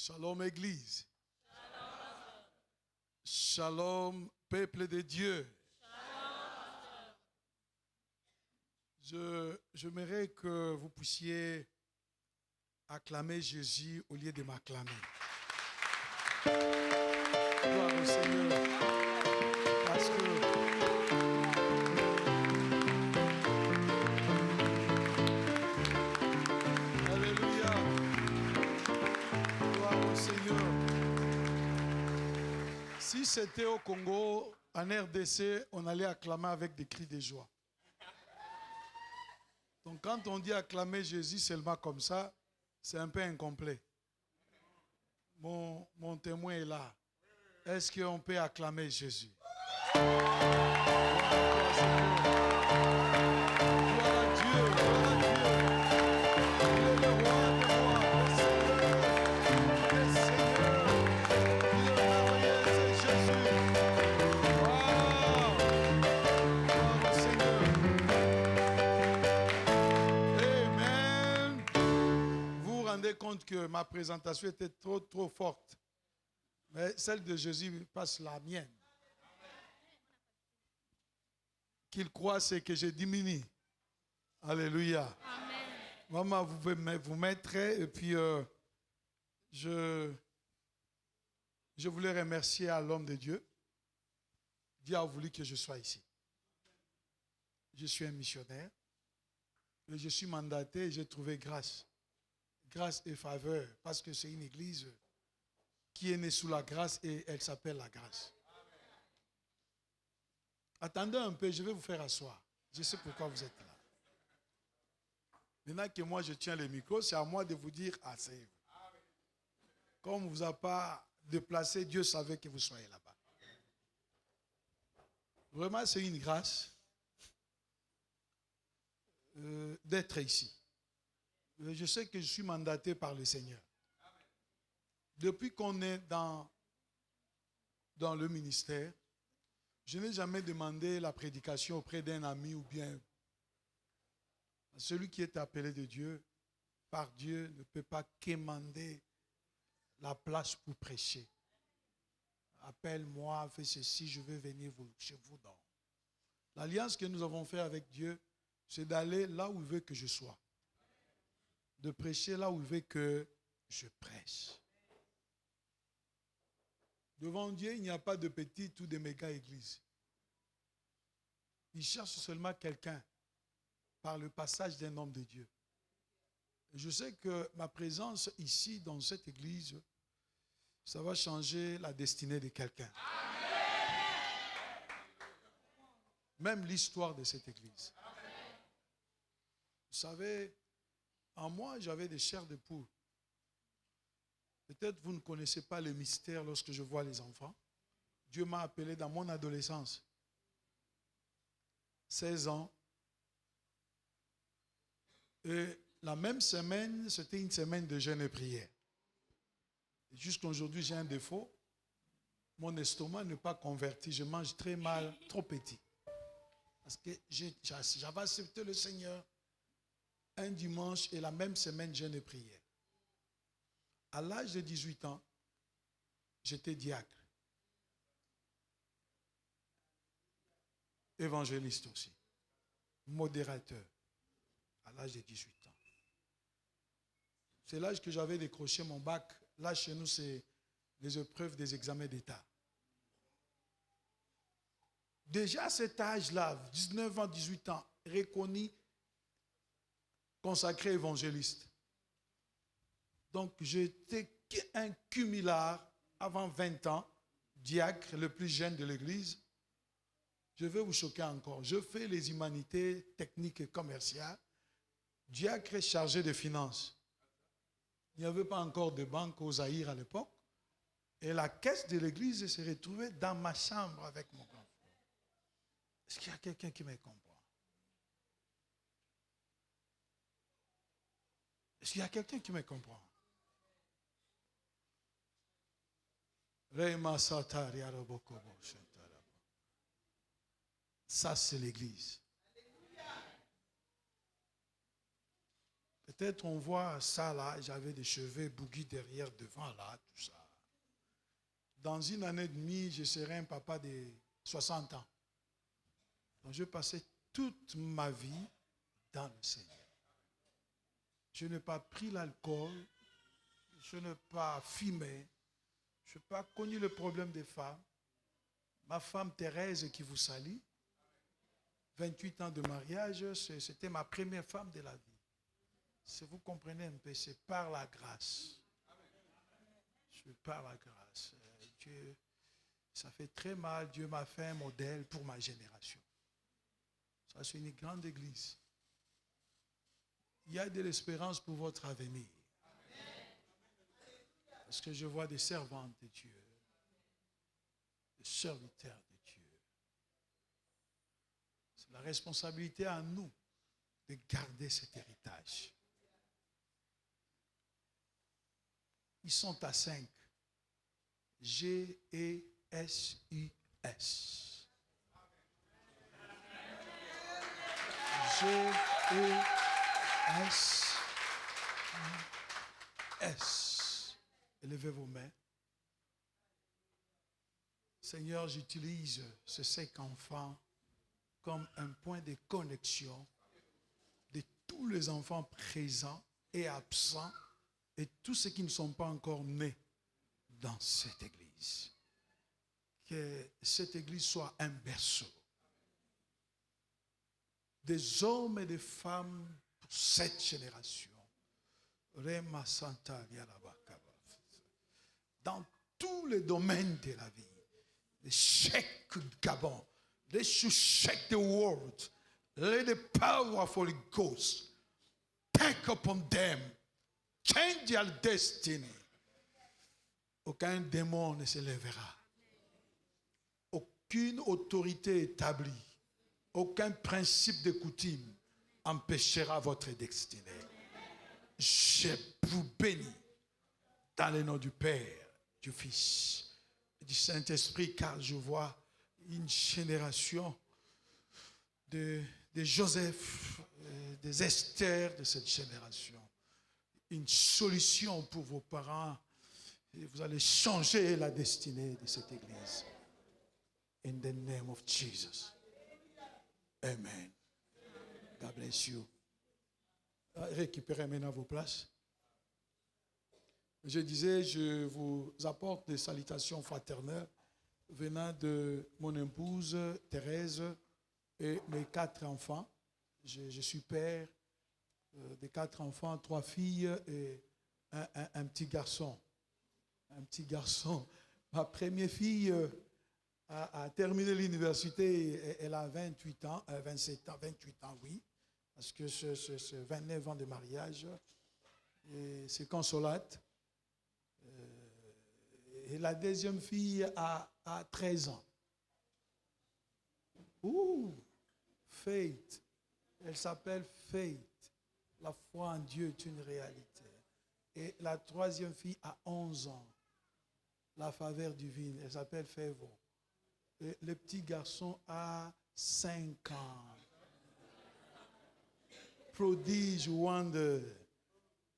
Shalom Église. Shalom peuple de Dieu. J'aimerais que vous puissiez acclamer Jésus au lieu de m'acclamer. Gloire au Seigneur. Parce que Alléluia. Gloire au Seigneur. Si c'était au Congo, en RDC, on allait acclamer avec des cris de joie. Donc quand on dit acclamer Jésus seulement comme ça, c'est un peu incomplet. Mon témoin est là. Est-ce qu'on peut acclamer Jésus? Gloire à Dieu, gloire à Dieu. Il est le roi des rois, le Seigneur des seigneurs. Il est merveilleux, c'est Jésus. Wow. Gloire au Seigneur. Amen. Vous vous rendez compte que ma présentation était trop forte. Mais celle de Jésus passe la mienne. Qu'il croit, c'est que je diminue. Alléluia. Amen. Maman, vous pouvez vous mettre et puis je voulais remercier à l'homme de Dieu. Dieu a voulu que je sois ici. Je suis un missionnaire. Et je suis mandaté et j'ai trouvé grâce. Grâce et faveur. Parce que c'est une église qui est née sous la grâce et elle s'appelle la grâce. Attendez un peu, je vais vous faire asseoir. Je sais pourquoi vous êtes là. Maintenant que moi je tiens le micro, c'est à moi de vous dire assez. Comme on ne vous a pas déplacé, Dieu savait que vous soyez là-bas. Vraiment, c'est une grâce d'être ici. Je sais que je suis mandaté par le Seigneur. Depuis qu'on est dans le ministère, je n'ai jamais demandé la prédication auprès d'un ami ou bien celui qui est appelé de Dieu, par Dieu, ne peut pas quémander la place pour prêcher. Appelle-moi, fais ceci, je vais venir chez vous. L'alliance que nous avons faite avec Dieu, c'est d'aller là où il veut que je sois. De prêcher là où il veut que je prêche. Devant Dieu, il n'y a pas de petite ou de méga église. Il cherche seulement quelqu'un par le passage d'un homme de Dieu. Et je sais que ma présence ici, dans cette église, ça va changer la destinée de quelqu'un. Même l'histoire de cette église. Vous savez, en moi, j'avais des chairs de poule. Peut-être vous ne connaissez pas le mystère lorsque je vois les enfants. Dieu m'a appelé dans mon adolescence. 16 ans. Et la même semaine, c'était une semaine de jeûne et prière. Jusqu'à aujourd'hui, j'ai un défaut. Mon estomac n'est pas converti. Je mange très mal, trop petit. Parce que j'avais accepté le Seigneur un dimanche et la même semaine, jeûne et prière. À l'âge de 18 ans, j'étais diacre. Évangéliste aussi. Modérateur. À l'âge de 18 ans. C'est l'âge que j'avais décroché mon bac. Là, chez nous, c'est les épreuves des examens d'État. Déjà à cet âge-là, 19 ans, 18 ans, reconnu, consacré évangéliste. Donc, j'étais un cumulard avant 20 ans, diacre, le plus jeune de l'église. Je vais vous choquer encore. Je fais les humanités techniques et commerciales. Diacre chargé de finances. Il n'y avait pas encore de banque au Zaïre à l'époque. Et la caisse de l'église se retrouvait dans ma chambre avec mon grand frère. Est-ce qu'il y a quelqu'un qui me comprend? Est-ce qu'il y a quelqu'un qui me comprend? Ça, c'est l'église. Peut-être on voit ça là, j'avais des cheveux bouillis derrière, devant là, tout ça. Dans une année et demie, je serai un papa de 60 ans. Donc je passais toute ma vie dans le Seigneur. Je n'ai pas pris l'alcool, je n'ai pas fumé, je n'ai pas connu le problème des femmes. Ma femme Thérèse qui vous salue, 28 ans de mariage, c'était ma première femme de la vie. Si vous comprenez un peu, c'est par la grâce. C'est par la grâce. Dieu, ça fait très mal, Dieu m'a fait un modèle pour ma génération. Ça, c'est une grande église. Il y a de l'espérance pour votre avenir. Parce que je vois des servantes de Dieu, des serviteurs de Dieu. C'est la responsabilité à nous de garder cet héritage. Ils sont à 5. G-E-S-U-S. G-E-S-U-S. Élevez vos mains. Seigneur, j'utilise ces 5 enfants comme un point de connexion de tous les enfants présents et absents et tous ceux qui ne sont pas encore nés dans cette église. Que cette église soit un berceau des hommes et des femmes pour cette génération. Dans tous les domaines de la vie, they shake Gabon, they should shake the world. Let the power of Holy Ghost take upon them, change their destiny. Aucun démon ne se lèvera. Aucune autorité établie, aucun principe de coutume empêchera votre destinée. Je vous bénis dans le nom du Père, du Fils et du Saint-Esprit, car je vois une génération de Joseph, des Esther de cette génération. Une solution pour vos parents. Et vous allez changer la destinée de cette église. In the name of Jesus. Amen. God bless you. Récupérez maintenant vos places. Je disais, je vous apporte des salutations fraternelles venant de mon épouse Thérèse et mes 4 enfants. Je suis père de 4 enfants, 3 filles et un petit garçon. Un petit garçon. Ma première fille a terminé l'université, elle a 28 ans, 27 ans, 28 ans, oui, parce que c'est 29 ans de mariage. C'est Consolate. Et la deuxième fille a 13 ans. Ouh, Faith. Elle s'appelle Faith. La foi en Dieu est une réalité. Et la troisième fille a 11 ans. La faveur divine, elle s'appelle Favor. Et le petit garçon a 5 ans. Prodige, wonder.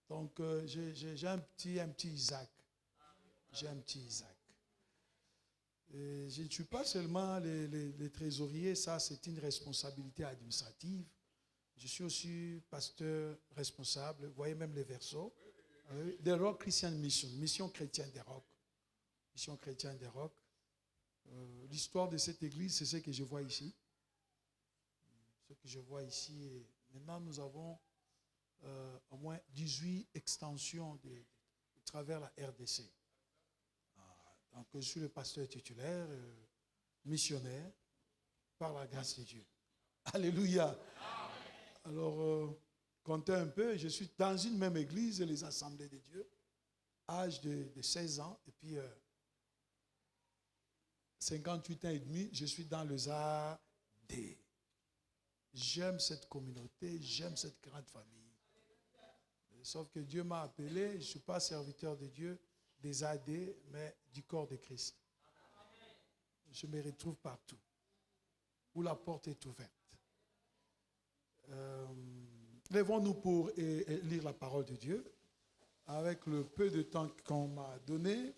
Donc, j'ai un petit Isaac. J'ai un petit Isaac. Et je ne suis pas seulement les trésoriers, ça c'est une responsabilité administrative. Je suis aussi pasteur responsable, vous voyez même les versos. The Rock Christian Mission, mission chrétienne des Rocs. Mission chrétienne des Rocs. L'histoire de cette église, c'est ce que je vois ici. Ce que je vois ici. Et maintenant, nous avons au moins 18 extensions de travers la RDC. Donc, je suis le pasteur titulaire, missionnaire, par la grâce de Dieu. Alléluia. Alors, comptez un peu, je suis dans une même église, les assemblées de Dieu, âge de 16 ans, et puis 58 ans et demi, je suis dans le ZAD. J'aime cette communauté, j'aime cette grande famille. Sauf que Dieu m'a appelé, je ne suis pas serviteur de Dieu, des AD, mais du corps de Christ. Je me retrouve partout, où la porte est ouverte. Lèvons-nous pour lire la parole de Dieu avec le peu de temps qu'on m'a donné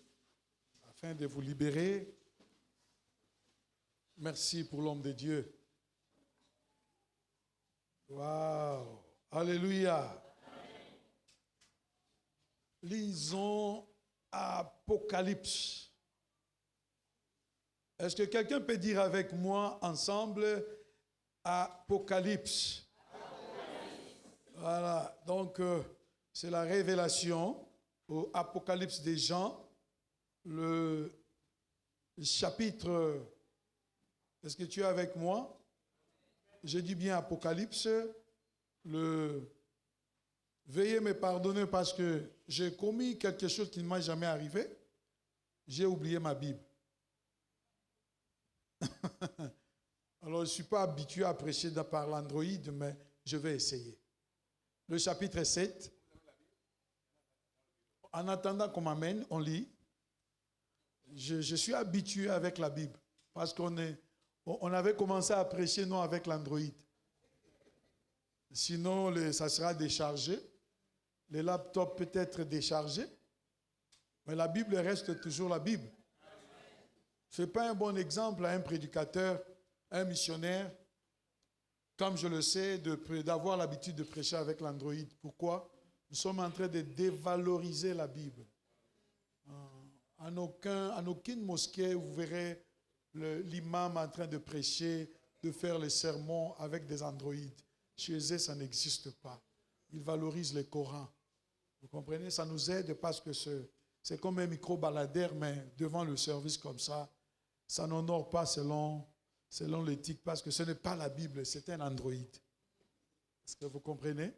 afin de vous libérer. Merci pour l'homme de Dieu. Waouh! Alléluia! Lisons Apocalypse. Est-ce que quelqu'un peut dire avec moi ensemble Apocalypse? Voilà, donc c'est la révélation au Apocalypse des Jean, le chapitre. Est-ce que tu es avec moi? Je dis bien Apocalypse. Veuillez me pardonner parce que j'ai commis quelque chose qui ne m'a jamais arrivé. J'ai oublié ma Bible. Alors, je ne suis pas habitué à prêcher par l'Android, mais je vais essayer. Le chapitre 7. En attendant qu'on m'amène, on lit. Je suis habitué avec la Bible parce qu'on avait commencé à prêcher, non, avec l'Android. Sinon, ça sera déchargé. Les laptops peut être déchargés. Mais la Bible reste toujours la Bible. Ce n'est pas un bon exemple à un prédicateur, un missionnaire, comme je le sais, d'avoir l'habitude de prêcher avec l'Android. Pourquoi? Nous sommes en train de dévaloriser la Bible. En aucune mosquée, vous verrez l'imam en train de prêcher, de faire les sermons avec des androïdes. Chez eux, ça n'existe pas. Ils valorisent le Coran. Vous comprenez? Ça nous aide parce que c'est comme un micro-baladeur, mais devant le service comme ça, ça n'honore pas selon l'éthique, parce que ce n'est pas la Bible, c'est un androïde. Est-ce que vous comprenez?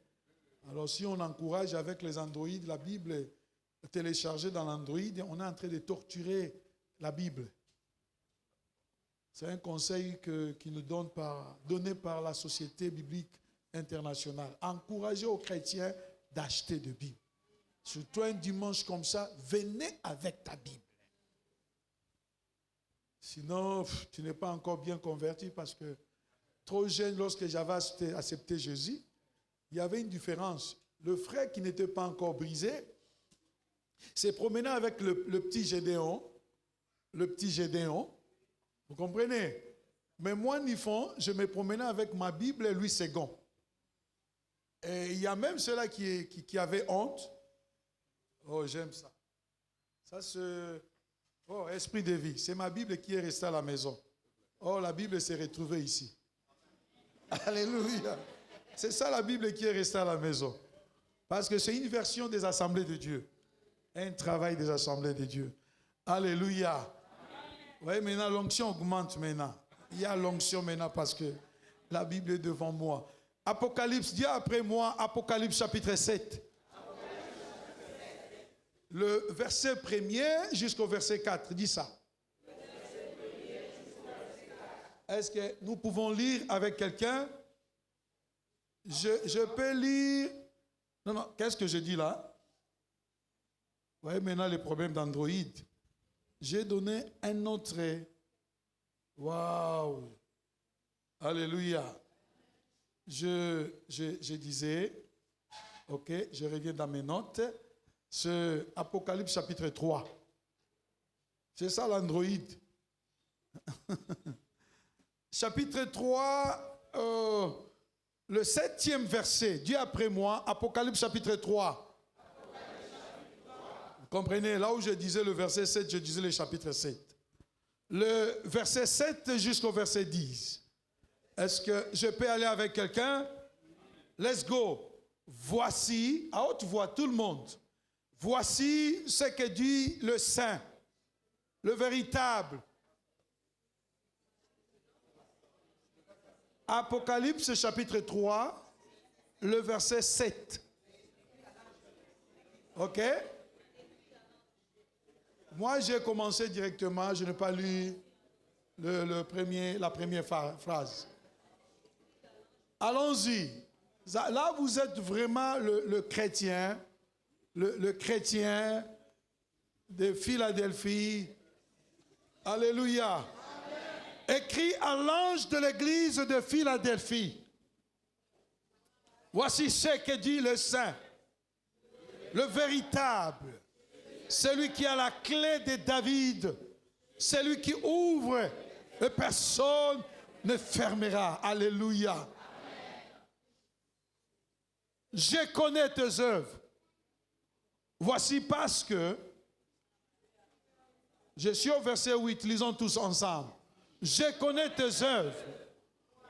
Alors si on encourage avec les androïdes, la Bible téléchargée dans l'android, on est en train de torturer la Bible. C'est un conseil qui nous donné par la Société biblique internationale. Encouragez aux chrétiens d'acheter des Bibles. Surtout un dimanche comme ça, venez avec ta Bible. Sinon, tu n'es pas encore bien converti parce que trop jeune, lorsque j'avais accepté Jésus, il y avait une différence. Le frère qui n'était pas encore brisé s'est promené avec le petit Gédéon. Le petit Gédéon. Vous comprenez? Mais moi, Nifon, je me promenais avec ma Bible et lui, second. Et il y a même ceux-là qui avaient honte. Oh, j'aime ça. Ça, c'est... Oh, esprit de vie. C'est ma Bible qui est restée à la maison. Oh, la Bible s'est retrouvée ici. Alléluia. C'est ça la Bible qui est restée à la maison. Parce que c'est une version des assemblées de Dieu. Un travail des assemblées de Dieu. Alléluia. Vous voyez, maintenant, l'onction augmente maintenant. Il y a l'onction maintenant parce que la Bible est devant moi. Apocalypse, dis après moi, Apocalypse chapitre 7. Le verset 1er jusqu'au verset 4, dis ça. Est-ce que nous pouvons lire avec quelqu'un? Je peux lire. Non, qu'est-ce que je dis là? Vous voyez maintenant les problèmes d'Android. J'ai donné un autre. Waouh! Alléluia! Je disais, ok, je reviens dans mes notes. C'est Apocalypse chapitre 3. C'est ça l'Android. Chapitre 3, le 7e verset. Dis après moi, Apocalypse chapitre 3. Vous comprenez, là où je disais le verset 7, je disais le chapitre 7. Le verset 7 jusqu'au verset 10. Est-ce que je peux aller avec quelqu'un? Let's go. Voici, à haute voix, tout le monde. Voici ce que dit le Saint, le véritable. Apocalypse chapitre 3, le verset 7. Ok? Moi, j'ai commencé directement, je n'ai pas lu la première phrase. Allons-y. Là, vous êtes vraiment le chrétien. Le chrétien de Philadelphie. Alléluia. Amen. Écrit à l'ange de l'église de Philadelphie. Voici ce que dit le Saint, le véritable, celui qui a la clé de David, celui qui ouvre et personne ne fermera. Alléluia. Je connais tes œuvres. Voici parce que, je suis au verset 8, lisons tous ensemble. Je connais tes œuvres.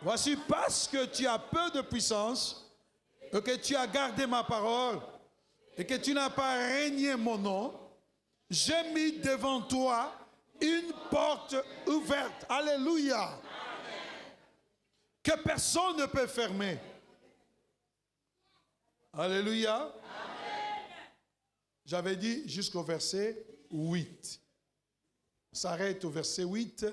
Voici parce que tu as peu de puissance et que tu as gardé ma parole et que tu n'as pas régné mon nom, j'ai mis devant toi une porte ouverte. Alléluia. Amen. Que personne ne peut fermer. Alléluia. Amen. J'avais dit jusqu'au verset 8. On s'arrête au verset 8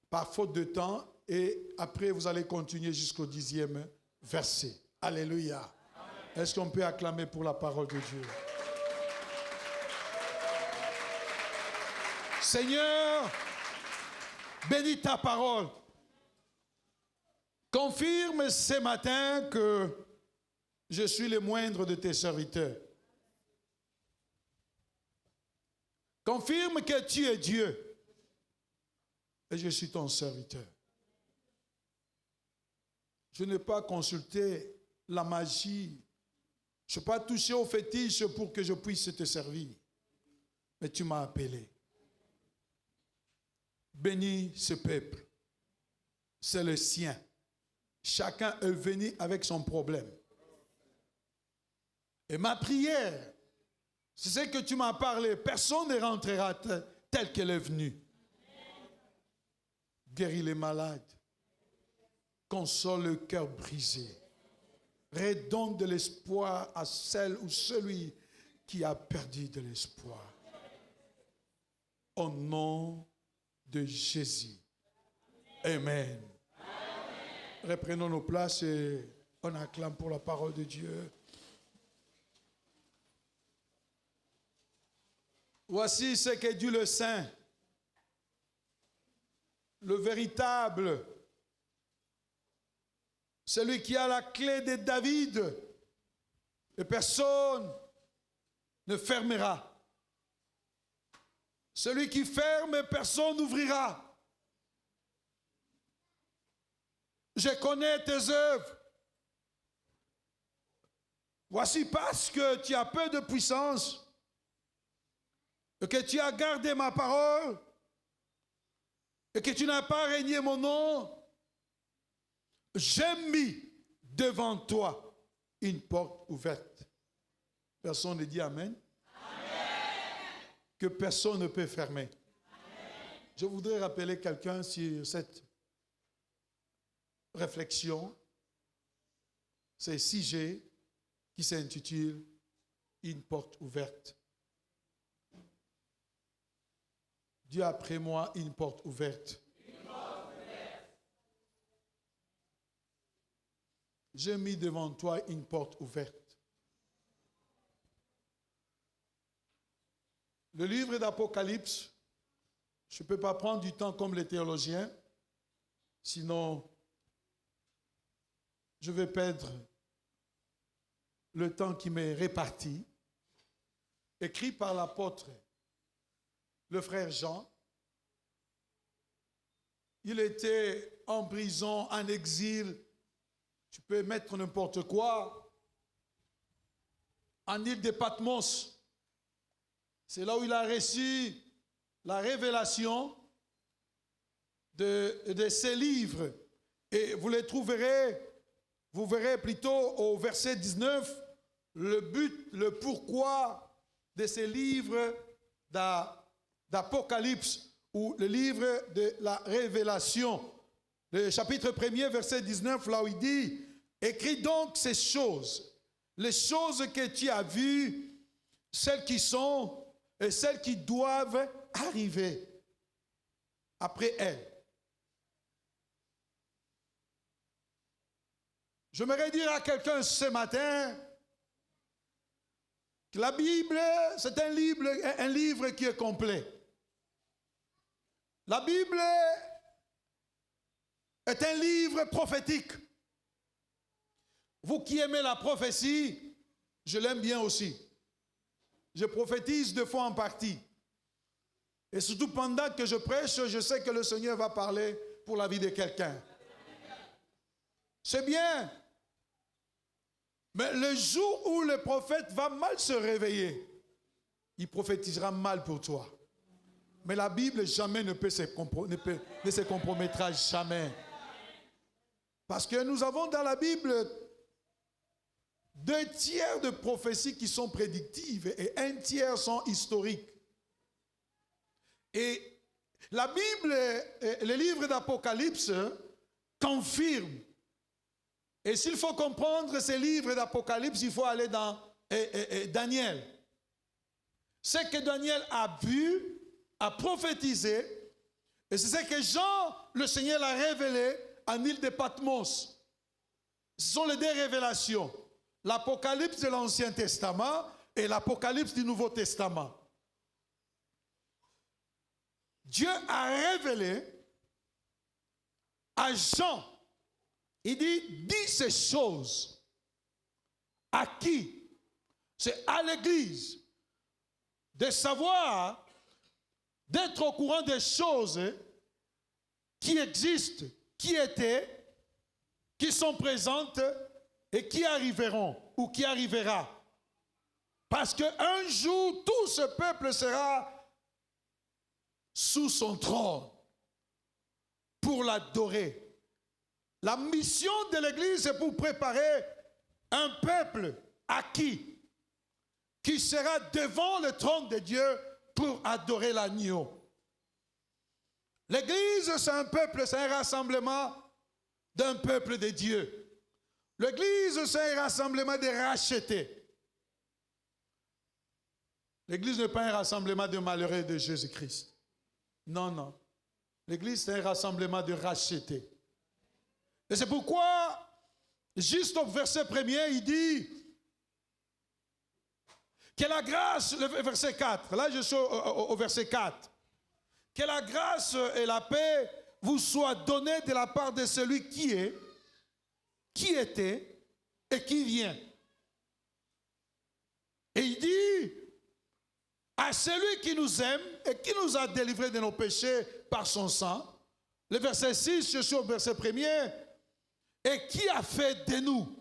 par faute de temps et après vous allez continuer jusqu'au 10e verset. Alléluia. Amen. Est-ce qu'on peut acclamer pour la parole de Dieu? Seigneur, bénis ta parole. Confirme ce matin que je suis le moindre de tes serviteurs. Confirme que tu es Dieu et je suis ton serviteur. Je n'ai pas consulté la magie. Je n'ai pas touché au fétiche pour que je puisse te servir. Mais tu m'as appelé. Bénis ce peuple. C'est le sien. Chacun est venu avec son problème. Et ma prière, c'est ce que tu m'as parlé. Personne ne rentrera tel qu'elle est venue. Guéris les malades. Console le cœur brisé. Redonne de l'espoir à celle ou celui qui a perdu de l'espoir. Au nom de Jésus. Amen. Amen. Reprenons nos places et on acclame pour la parole de Dieu. Voici ce que dit le Saint, le véritable, celui qui a la clé de David, et personne ne fermera. Celui qui ferme, personne n'ouvrira. Je connais tes œuvres. Voici parce que tu as peu de puissance et que tu as gardé ma parole et que tu n'as pas régné mon nom, j'ai mis devant toi une porte ouverte. Personne ne dit Amen. Que personne ne peut fermer. Amen. Je voudrais rappeler quelqu'un sur cette réflexion. C'est 6G qui s'intitule Une porte ouverte. Dis après moi une porte ouverte. Une porte ouverte. J'ai mis devant toi une porte ouverte. Le livre d'Apocalypse, je ne peux pas prendre du temps comme les théologiens, sinon je vais perdre le temps qui m'est réparti. Écrit par l'apôtre, le frère Jean. Il était en prison, en exil, tu peux mettre n'importe quoi, en île de Patmos. C'est là où il a reçu la révélation de ces livres. Et vous les trouverez, vous verrez plutôt au verset 19, le but, le pourquoi de ces livres d'Apocalypse ou le livre de la révélation. Le chapitre 1er, verset 19, là où il dit, écris donc ces choses, les choses que tu as vues, celles qui sont et celles qui doivent arriver après elles. J'aimerais dire à quelqu'un ce matin que la Bible, c'est un livre qui est complet. La Bible est un livre prophétique. Vous qui aimez la prophétie, je l'aime bien aussi. Je prophétise deux fois en partie. Et surtout pendant que je prêche, je sais que le Seigneur va parler pour la vie de quelqu'un. C'est bien. Mais le jour où le prophète va mal se réveiller, il prophétisera mal pour toi. Mais la Bible jamais ne se compromettra jamais. Parce que nous avons dans la Bible 2/3 de prophéties qui sont prédictives et 1/3 sont historiques. Et la Bible, le livre d'Apocalypse, confirme. Et s'il faut comprendre ces livres d'Apocalypse, il faut aller dans Daniel. Ce que Daniel a vu, a prophétisé, et c'est ce que Jean, le Seigneur, a révélé en île de Patmos. Ce sont les deux révélations. L'Apocalypse de l'Ancien Testament et l'Apocalypse du Nouveau Testament. Dieu a révélé à Jean, il dit, dis ces choses. À qui? C'est à l'Église. De savoir, d'être au courant des choses qui existent, qui étaient, qui sont présentes et qui arriveront ou qui arrivera. Parce qu'un jour, tout ce peuple sera sous son trône pour l'adorer. La mission de l'Église, c'est pour préparer un peuple acquis qui sera devant le trône de Dieu pour adorer l'agneau. L'Église, c'est un peuple, c'est un rassemblement d'un peuple de Dieu. L'Église, c'est un rassemblement de rachetés. L'Église n'est pas un rassemblement de malheureux de Jésus-Christ. Non, non. L'Église, c'est un rassemblement de rachetés. Et c'est pourquoi, juste au verset 1er, il dit que la grâce, le verset 4, là je suis au verset 4, que la grâce et la paix vous soient données de la part de celui qui est, qui était et qui vient. Et il dit à celui qui nous aime et qui nous a délivrés de nos péchés par son sang. Le verset 6, je suis au verset 1er. Et qui a fait de nous?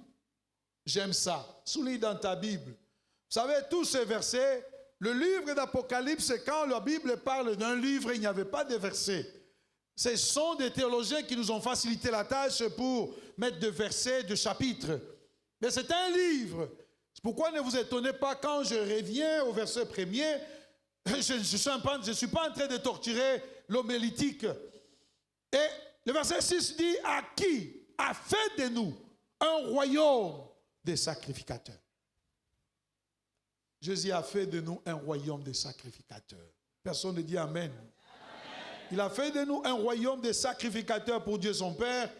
J'aime ça. Souligne dans ta Bible. Vous savez, tous ces versets, le livre d'Apocalypse, quand la Bible parle d'un livre, il n'y avait pas de versets. Ce sont des théologiens qui nous ont facilité la tâche pour mettre de versets, de chapitres. Mais c'est un livre. C'est pourquoi ne vous étonnez pas quand je reviens au verset 1er, je ne suis pas en train de torturer l'homélitique. Et le verset 6 dit, à qui a fait de nous un royaume des sacrificateurs? Jésus a fait de nous un royaume des sacrificateurs. Personne ne dit amen. Il a fait de nous un royaume des sacrificateurs pour Dieu son Père.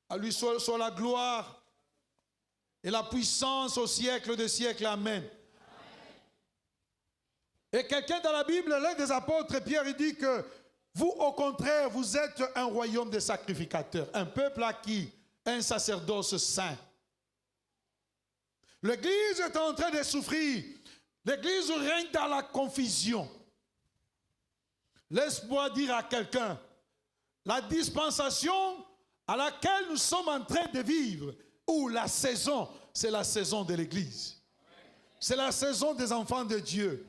À lui soit la gloire et la puissance au siècle des siècles. Amen. Et quelqu'un dans la Bible, l'un des apôtres, Pierre, il dit que vous, au contraire, vous êtes un royaume des sacrificateurs. Un peuple acquis, un sacerdoce saint. L'Église est en train de souffrir. L'Église règne dans la confusion. Laisse-moi dire à quelqu'un, la dispensation à laquelle nous sommes en train de vivre, ou la saison, c'est la saison de l'Église. C'est la saison des enfants de Dieu.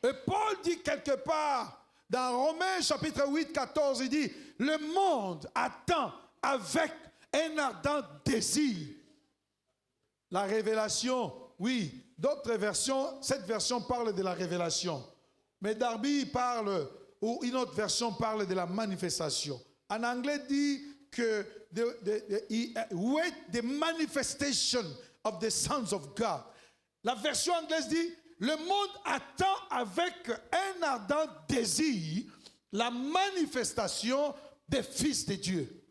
Et Paul dit quelque part, dans Romains chapitre 8, 14, il dit, le monde attend avec un ardent désir la révélation. Oui, d'autres versions, cette version parle de la révélation. Mais Darby parle, ou une autre version parle de la manifestation. En anglais dit que wait the manifestation of the sons of God. La version anglaise dit, le monde attend avec un ardent désir la manifestation des fils de Dieu.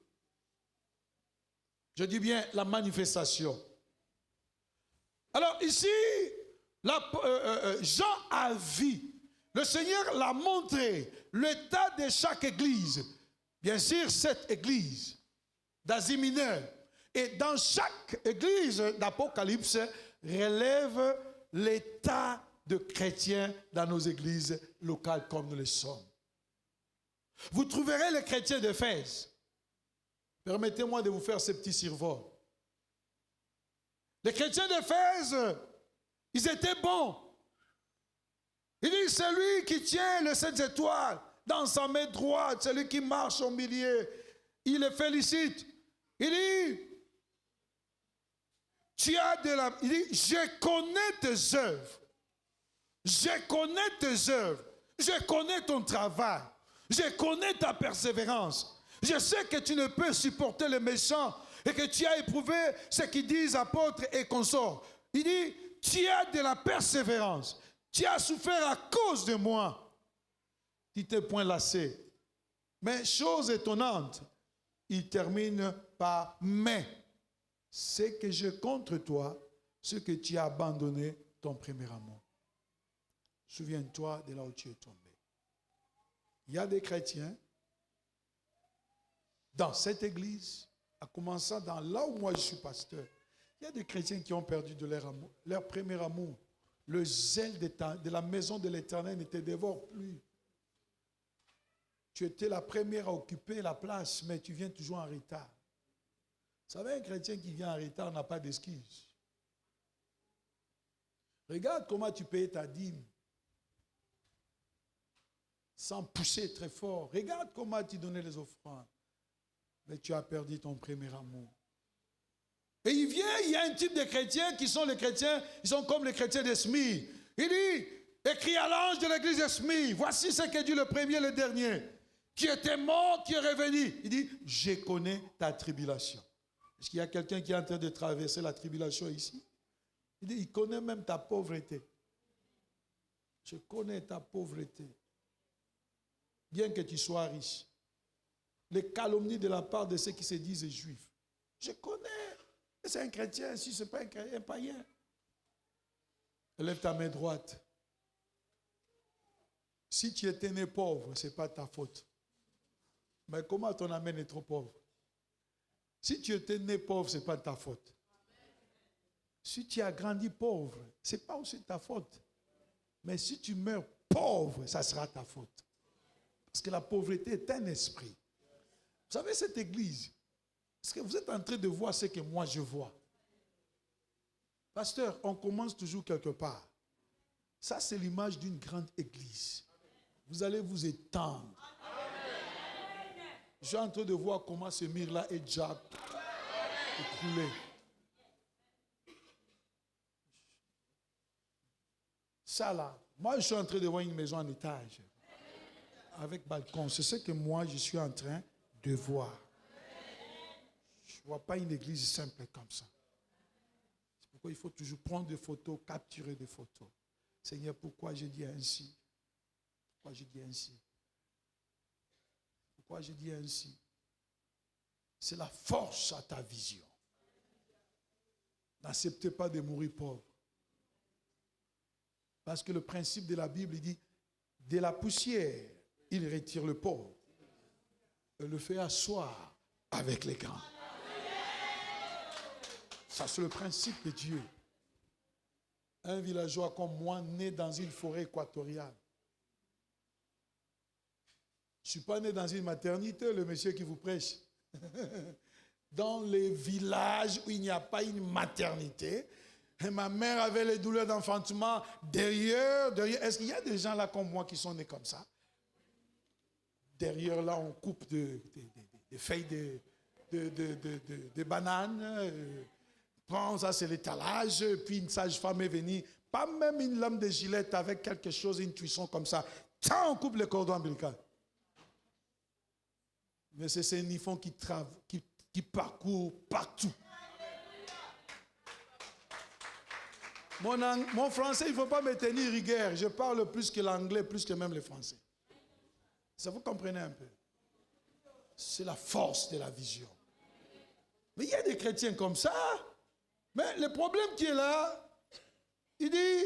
Je dis bien la manifestation. Alors ici, Jean a vu, le Seigneur l'a montré, l'état de chaque église. Bien sûr, cette église d'Asie mineure Et dans chaque église d'Apocalypse, relève l'état de chrétiens dans nos églises locales comme nous le sommes. Vous trouverez les chrétiens d'Éphèse. Permettez-moi de vous faire ce petit survol. Les chrétiens d'Éphèse, ils étaient bons. Il dit, celui qui tient les 7 étoiles dans sa main droite, celui qui marche au milieu, il le félicite. Il dit, il dit, je connais tes œuvres. Je connais tes œuvres. Je connais ton travail. Je connais ta persévérance. Je sais que tu ne peux supporter les méchants et que tu as éprouvé ce qu'ils disent apôtres et consorts. Il dit, tu as de la persévérance. Tu as souffert à cause de moi. Tu t'es point lassé. Mais chose étonnante, il termine par « mais ». C'est que je contre toi, ce que tu as abandonné ton premier amour. Souviens-toi de là où tu es tombé. Il y a des chrétiens dans cette église, en commençant dans là où moi je suis pasteur, il y a des chrétiens qui ont perdu de leur amour, leur premier amour. Le zèle de la maison de l'Éternel ne te dévore plus. Tu étais la première à occuper la place, mais tu viens toujours en retard. Vous savez, un chrétien qui vient en retard n'a pas d'excuse. Regarde comment tu payais ta dîme sans pousser très fort. Regarde comment tu donnais les offrandes. Mais tu as perdu ton premier amour. Et il y a un type de chrétiens qui sont les chrétiens, ils sont comme les chrétiens d'Esmie. Il dit, écrit à l'ange de l'église d'Esmie, voici ce que dit le premier et le dernier, qui était mort, qui est revenu. Il dit, je connais ta tribulation. Est-ce qu'il y a quelqu'un qui est en train de traverser la tribulation ici? Il dit, il connaît même ta pauvreté. Je connais ta pauvreté. Bien que tu sois riche. Les calomnies de la part de ceux qui se disent juifs. Je connais. C'est un chrétien, si ce n'est pas un païen. Lève ta main droite. Si tu étais né pauvre, ce n'est pas ta faute. Mais comment ton amène est trop pauvre? Si tu étais né pauvre, ce n'est pas ta faute. Si tu as grandi pauvre, ce n'est pas aussi ta faute. Mais si tu meurs pauvre, ça sera ta faute. Parce que la pauvreté est un esprit. Vous savez, cette église, est-ce que vous êtes en train de voir ce que moi je vois? Pasteur, on commence toujours quelque part. Ça, c'est l'image d'une grande église. Vous allez vous étendre. Je suis en train de voir comment ce mur-là est déjà écroulé. Ça là, moi je suis en train de voir une maison en étage. Avec balcon. C'est ce que moi je suis en train de voir. Je ne vois pas une église simple comme ça. C'est pourquoi il faut toujours prendre des photos, capturer des photos. Seigneur, pourquoi je dis ainsi? Pourquoi je dis ainsi? Pourquoi je dis ainsi? C'est la force à ta vision. N'acceptez pas de mourir pauvre. Parce que le principe de la Bible, il dit, de la poussière, il retire le pauvre et le fait asseoir avec les grands. Ça, c'est le principe de Dieu. Un villageois comme moi, né dans une forêt équatoriale. Je ne suis pas né dans une maternité, le monsieur qui vous prêche. Dans les villages où il n'y a pas une maternité, et ma mère avait les douleurs d'enfantement derrière. Est-ce qu'il y a des gens là comme moi qui sont nés comme ça? Derrière là, on coupe des feuilles de bananes. Prends, ça c'est l'étalage. Puis une sage-femme est venue, pas même une lame de gilette avec quelque chose, une cuisson comme ça. Tiens, on coupe le cordon ombilical. Mais c'est ces nifons qui parcourent partout. Mon français, il ne faut pas me tenir rigueur. Je parle plus que l'anglais, plus que même le français. Ça, vous comprenez un peu? C'est la force de la vision. Mais il y a des chrétiens comme ça. Mais le problème qui est là, il dit,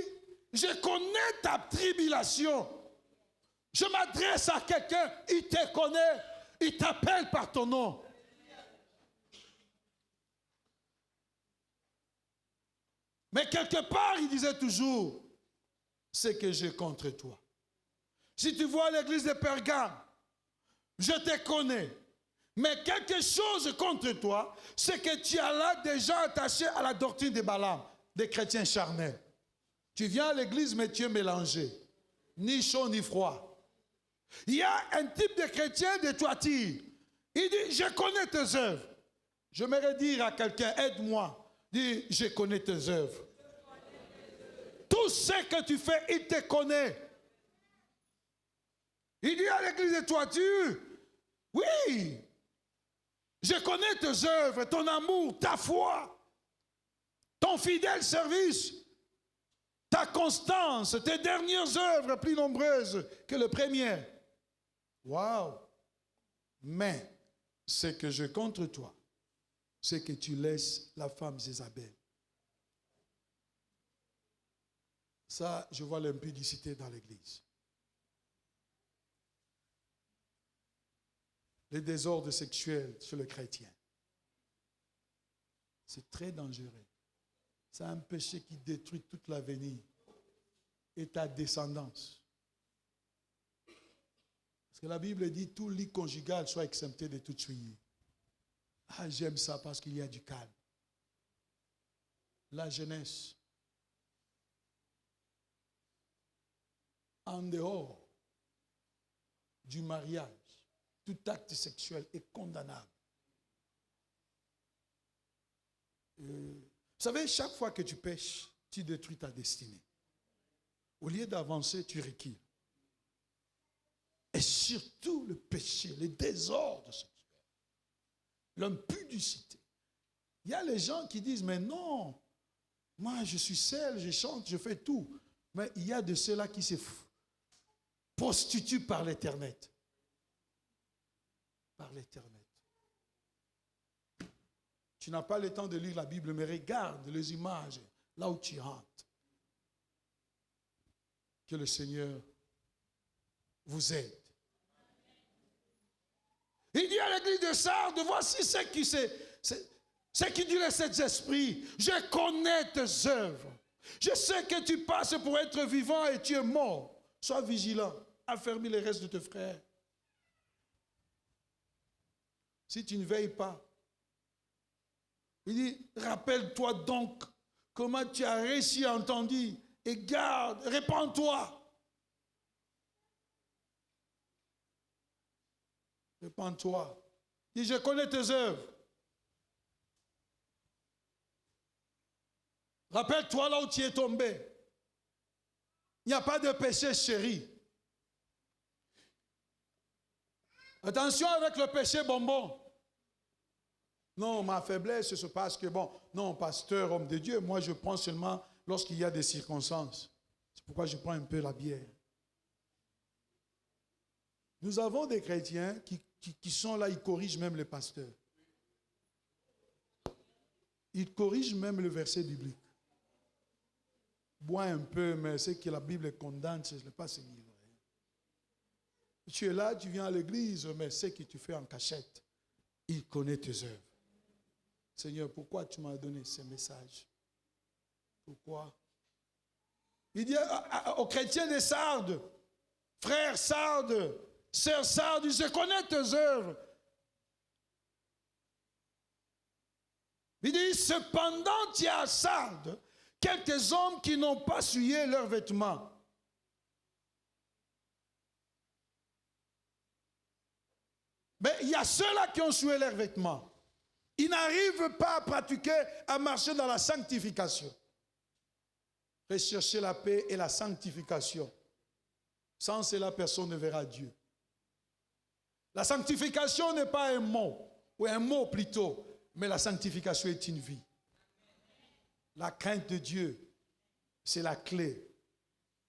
je connais ta tribulation. Je m'adresse à quelqu'un, il te connaît, il t'appelle par ton nom. Mais quelque part, il disait toujours, c'est que j'ai contre toi. Si tu vois l'église de Pergame, je te connais. Mais quelque chose contre toi, c'est que tu as là des gens attachés à la doctrine de Balaam, des chrétiens charnels. Tu viens à l'église, mais tu es mélangé. Ni chaud, ni froid. Il y a un type de chrétien de Thyatire. Il dit, je connais tes œuvres. J'aimerais dire à quelqu'un, aide-moi. Dis, je connais tes œuvres. Tout ce que tu fais, il te connaît. Il dit à l'église de Thyatire, oui, je connais tes œuvres, ton amour, ta foi, ton fidèle service, ta constance, tes dernières œuvres plus nombreuses que les premières. Waouh! Mais ce que je contre toi, c'est que tu laisses la femme Jézabel. Ça, je vois l'impudicité dans l'église. Les désordres sexuels chez le chrétien. C'est très dangereux. C'est un péché qui détruit toute l'avenir et ta descendance. Parce que la Bible dit tout lit conjugal soit exempté de toute souillure. Ah, j'aime ça parce qu'il y a du calme. La jeunesse, en dehors du mariage, tout acte sexuel est condamnable. Vous savez, chaque fois que tu pêches, tu détruis ta destinée. Au lieu d'avancer, tu recules. Et surtout le péché, les désordres sexuels, l'impudicité. Il y a les gens qui disent, mais non, moi je suis seul, je chante, je fais tout. Mais il y a de ceux-là qui se prostituent par l'Internet. Par l'Internet. Tu n'as pas le temps de lire la Bible, mais regarde les images, là où tu rentres. Que le Seigneur vous aide. Il dit à l'église de Sardes, voici ce qui dit les sept esprits. Je connais tes œuvres. Je sais que tu passes pour être vivant et tu es mort. Sois vigilant. Affermis les restes de tes frères. Si tu ne veilles pas, il dit, rappelle-toi donc comment tu as réussi à entendre et garde, répands-toi. Répands-toi. Il dit, je connais tes œuvres. Rappelle-toi là où tu es tombé. Il n'y a pas de péché chéri. Attention avec le péché bonbon. Non, ma faiblesse se passe que, bon, non, pasteur, homme de Dieu, moi je prends seulement lorsqu'il y a des circonstances. C'est pourquoi je prends un peu la bière. Nous avons des chrétiens qui sont là, ils corrigent même les pasteurs. Ils corrigent même le verset biblique. Bois un peu, mais ce que la Bible condamne, ce n'est pas ce livre. Tu es là, tu viens à l'église, mais ce que tu fais en cachette, il connaît tes œuvres. Seigneur, pourquoi tu m'as donné ce message? Pourquoi? Il dit aux chrétiens de Sardes, frères Sardes, sœurs Sardes, je connais tes œuvres. Il dit, cependant, il y a à Sardes quelques hommes qui n'ont pas souillé leurs vêtements. Mais il y a ceux-là qui ont souillé leurs vêtements. Ils n'arrivent pas à pratiquer, à marcher dans la sanctification. Rechercher la paix et la sanctification. Sans cela, personne ne verra Dieu. La sanctification n'est pas un mot, ou un mot plutôt, mais la sanctification est une vie. La crainte de Dieu, c'est la clé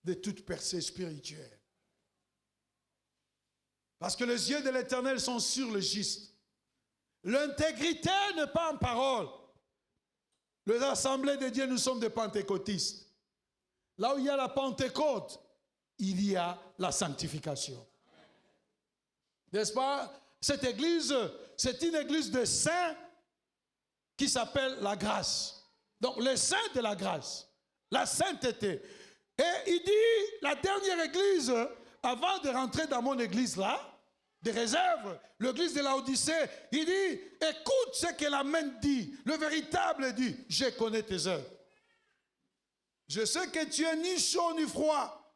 de toute percée spirituelle. Parce que les yeux de l'Éternel sont sur le juste. L'intégrité n'est pas en parole. Les assemblées de Dieu, nous sommes des pentecôtistes. Là où il y a la Pentecôte, il y a la sanctification. N'est-ce pas? Cette église, c'est une église de saints qui s'appelle la grâce. Donc, les saints de la grâce, la sainteté. Et il dit, la dernière église, avant de rentrer dans mon église là, de réserve, l'église de Laodicée, il dit, écoute ce que l'Amen dit, le véritable dit, je connais tes œuvres. Je sais que tu es ni chaud ni froid.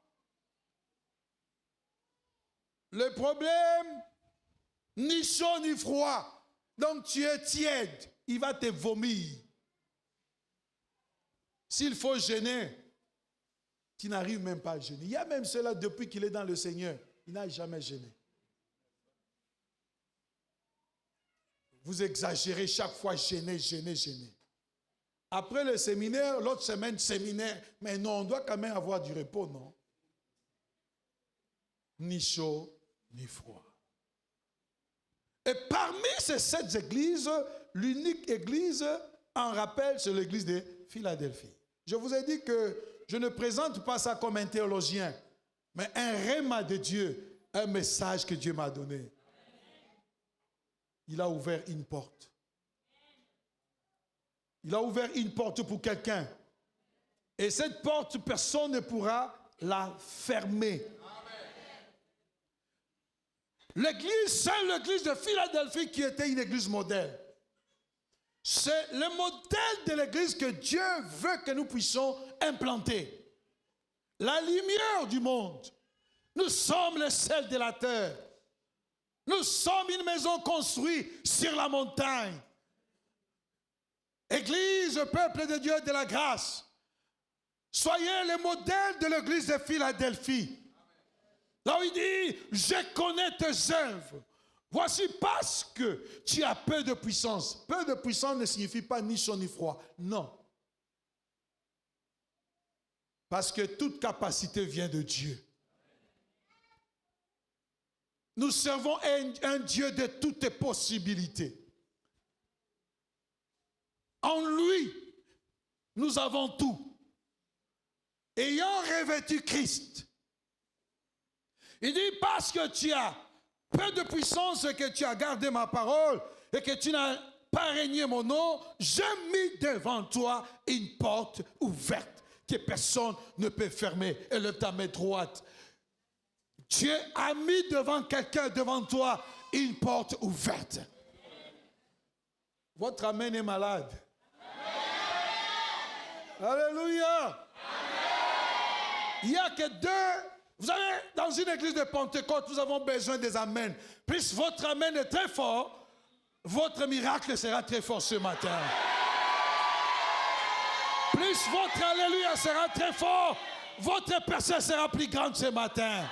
Le problème, ni chaud ni froid. Donc tu es tiède, il va te vomir. S'il faut gêner, tu n'arrives même pas à gêner. Il y a même cela depuis qu'il est dans le Seigneur, il n'a jamais gêné. Vous exagérez chaque fois, gêner. Après le séminaire, l'autre semaine, séminaire. Mais non, on doit quand même avoir du repos, non? Ni chaud, ni froid. Et parmi ces 7 églises, l'unique église en rappel, c'est l'église de Philadelphie. Je vous ai dit que je ne présente pas ça comme un théologien, mais un rhéma de Dieu, un message que Dieu m'a donné. Il a ouvert une porte. Il a ouvert une porte pour quelqu'un. Et cette porte, personne ne pourra la fermer. L'église, c'est l'église de Philadelphie qui était une église modèle. C'est le modèle de l'église que Dieu veut que nous puissions implanter. La lumière du monde. Nous sommes le sel de la terre. Nous sommes une maison construite sur la montagne. Église, peuple de Dieu de la grâce. Soyez le modèle de l'église de Philadelphie. Là où il dit, je connais tes œuvres. Voici parce que tu as peu de puissance. Peu de puissance ne signifie pas ni chaud ni froid. Non. Parce que toute capacité vient de Dieu. Nous servons un Dieu de toutes possibilités. En lui, nous avons tout. Ayant revêtu Christ. Il dit, parce que tu as peu de puissance et que tu as gardé ma parole et que tu n'as pas régné mon nom, j'ai mis devant toi une porte ouverte que personne ne peut fermer. Élève ta main droite. Dieu a mis devant quelqu'un, devant toi, une porte ouverte. Votre amen est malade. Alléluia. Il n'y a que 2. Vous savez, dans une église de Pentecôte, nous avons besoin des amens. Plus votre amen est très fort, votre miracle sera très fort ce matin. Plus votre alléluia sera très fort, votre percée sera plus grande ce matin.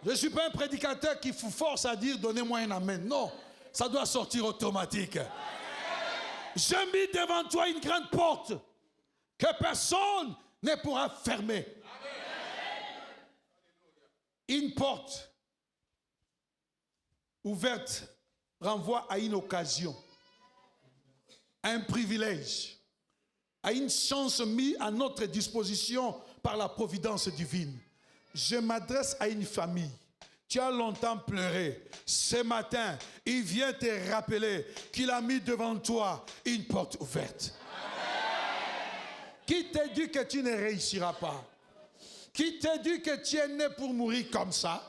Je ne suis pas un prédicateur qui vous force à dire donnez-moi un amen. Non, ça doit sortir automatique. J'ai mis devant toi une grande porte que personne ne pourra fermer. Une porte ouverte renvoie à une occasion, à un privilège, à une chance mise à notre disposition par la providence divine. Je m'adresse à une famille. Tu as longtemps pleuré. Ce matin, il vient te rappeler qu'il a mis devant toi une porte ouverte. Qui t'a dit que tu ne réussiras pas? Qui t'a dit que tu es né pour mourir comme ça?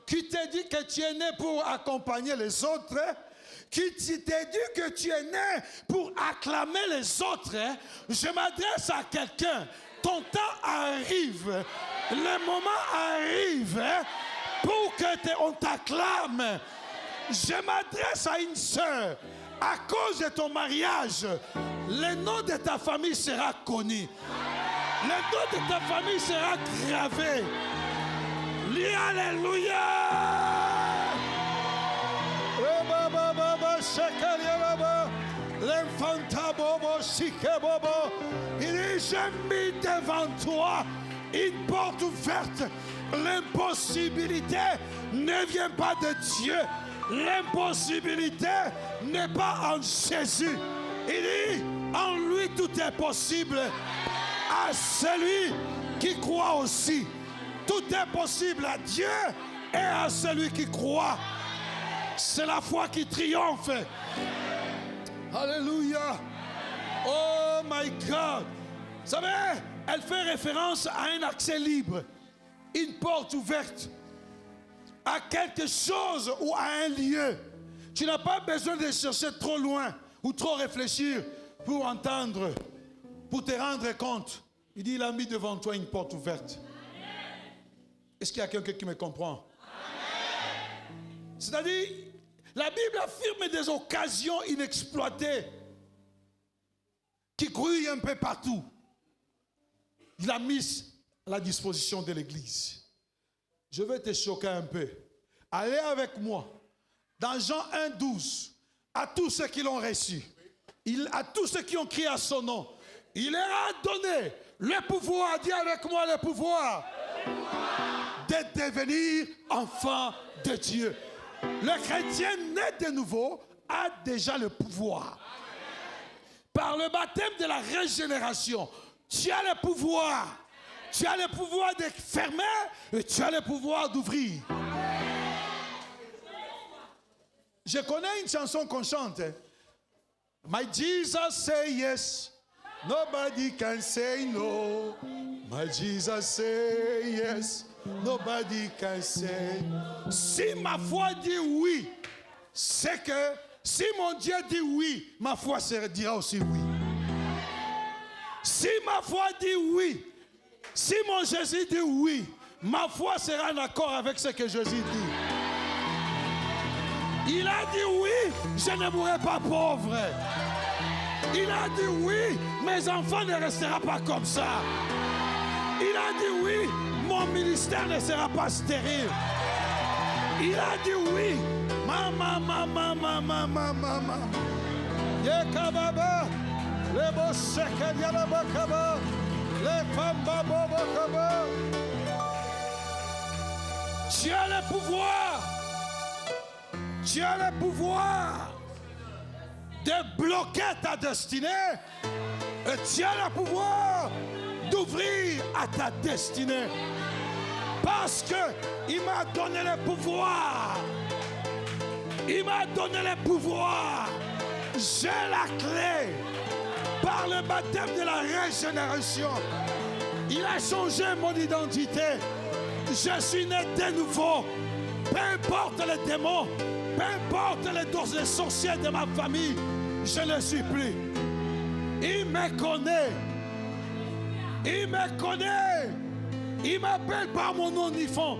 Qui t'a dit que tu es né pour accompagner les autres? Qui t'a dit que tu es né pour acclamer les autres? Je m'adresse à quelqu'un. Ton temps arrive. Le moment arrive pour qu'on t'acclame. Je m'adresse à une sœur. À cause de ton mariage, le nom de ta famille sera connu. Le nom de ta famille sera gravé. Alléluia. Il dit, j'ai mis devant toi une porte ouverte. L'impossibilité ne vient pas de Dieu. L'impossibilité n'est pas en Jésus. Il dit, en lui tout est possible. À celui qui croit aussi. Tout est possible à Dieu et à celui qui croit. C'est la foi qui triomphe. Alléluia. Oh my God. Vous savez, elle fait référence à un accès libre, une porte ouverte, à quelque chose ou à un lieu. Tu n'as pas besoin de chercher trop loin ou trop réfléchir pour entendre, pour te rendre compte. Il dit, il a mis devant toi une porte ouverte. Est-ce qu'il y a quelqu'un qui me comprend? C'est-à-dire, la Bible affirme des occasions inexploitées qui grouillent un peu partout. Il l'a mis à la disposition de l'Église. Je vais te choquer un peu. Allez avec moi dans Jean 1,12. À tous ceux qui l'ont reçu, à tous ceux qui ont crié à son nom, il leur a donné le pouvoir, dis avec moi le pouvoir, de devenir enfant de Dieu. Le chrétien né de nouveau a déjà le pouvoir. Par le baptême de la régénération, tu as le pouvoir. Tu as le pouvoir de fermer et tu as le pouvoir d'ouvrir. Je connais une chanson qu'on chante. My Jesus say yes, nobody can say no. My Jesus say yes, nobody can say. Si ma foi dit oui, c'est que si mon Dieu dit oui, ma foi dira aussi oui. Si ma foi dit oui, si mon Jésus dit oui, ma foi sera en accord avec ce que Jésus dit. Il a dit oui, je ne mourrai pas pauvre. Il a dit oui, mes enfants ne resteront pas comme ça. Il a dit oui, mon ministère ne sera pas stérile. Il a dit oui, mama. Yekababa, le bosekadialabakaba, le pambabobokaba. Tu as le pouvoir. Tu as le pouvoir de bloquer ta destinée et tu as le pouvoir d'ouvrir à ta destinée. Parce qu'il m'a donné le pouvoir. Il m'a donné le pouvoir. J'ai la clé. Par le baptême de la régénération, il a changé mon identité. Je suis né de nouveau. Peu importe les démons, peu importe les sorciers de ma famille, je ne suis plus. Il me connaît. Il me connaît. Il m'appelle par mon nom Nifon.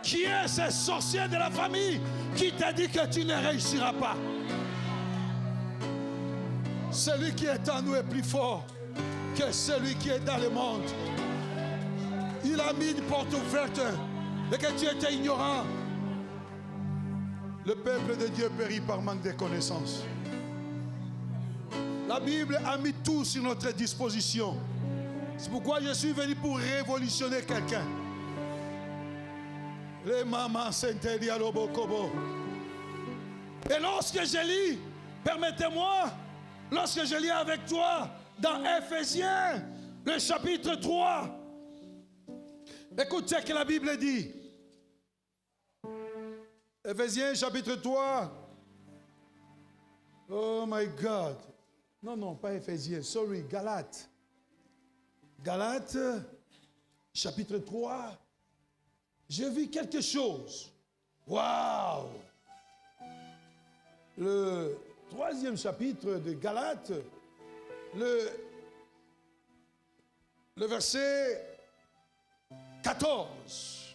Qui est ce sorcier de la famille qui t'a dit que tu ne réussiras pas? Celui qui est en nous est plus fort que celui qui est dans le monde. Il a mis une porte ouverte et que tu étais ignorant. Le peuple de Dieu périt par manque de connaissances. La Bible a mis tout sur notre disposition. C'est pourquoi je suis venu pour révolutionner quelqu'un. Les mamans s'interdisent à l'obokobo. Et lorsque je lis, permettez-moi, lorsque je lis avec toi dans Éphésiens, le chapitre 3, écoutez ce que la Bible dit. Éphésiens, chapitre 3. Oh my God. Non, pas Éphésiens, sorry, Galates. Galates, chapitre 3. J'ai vu quelque chose. Waouh! Le 3e chapitre de Galates, le verset 14.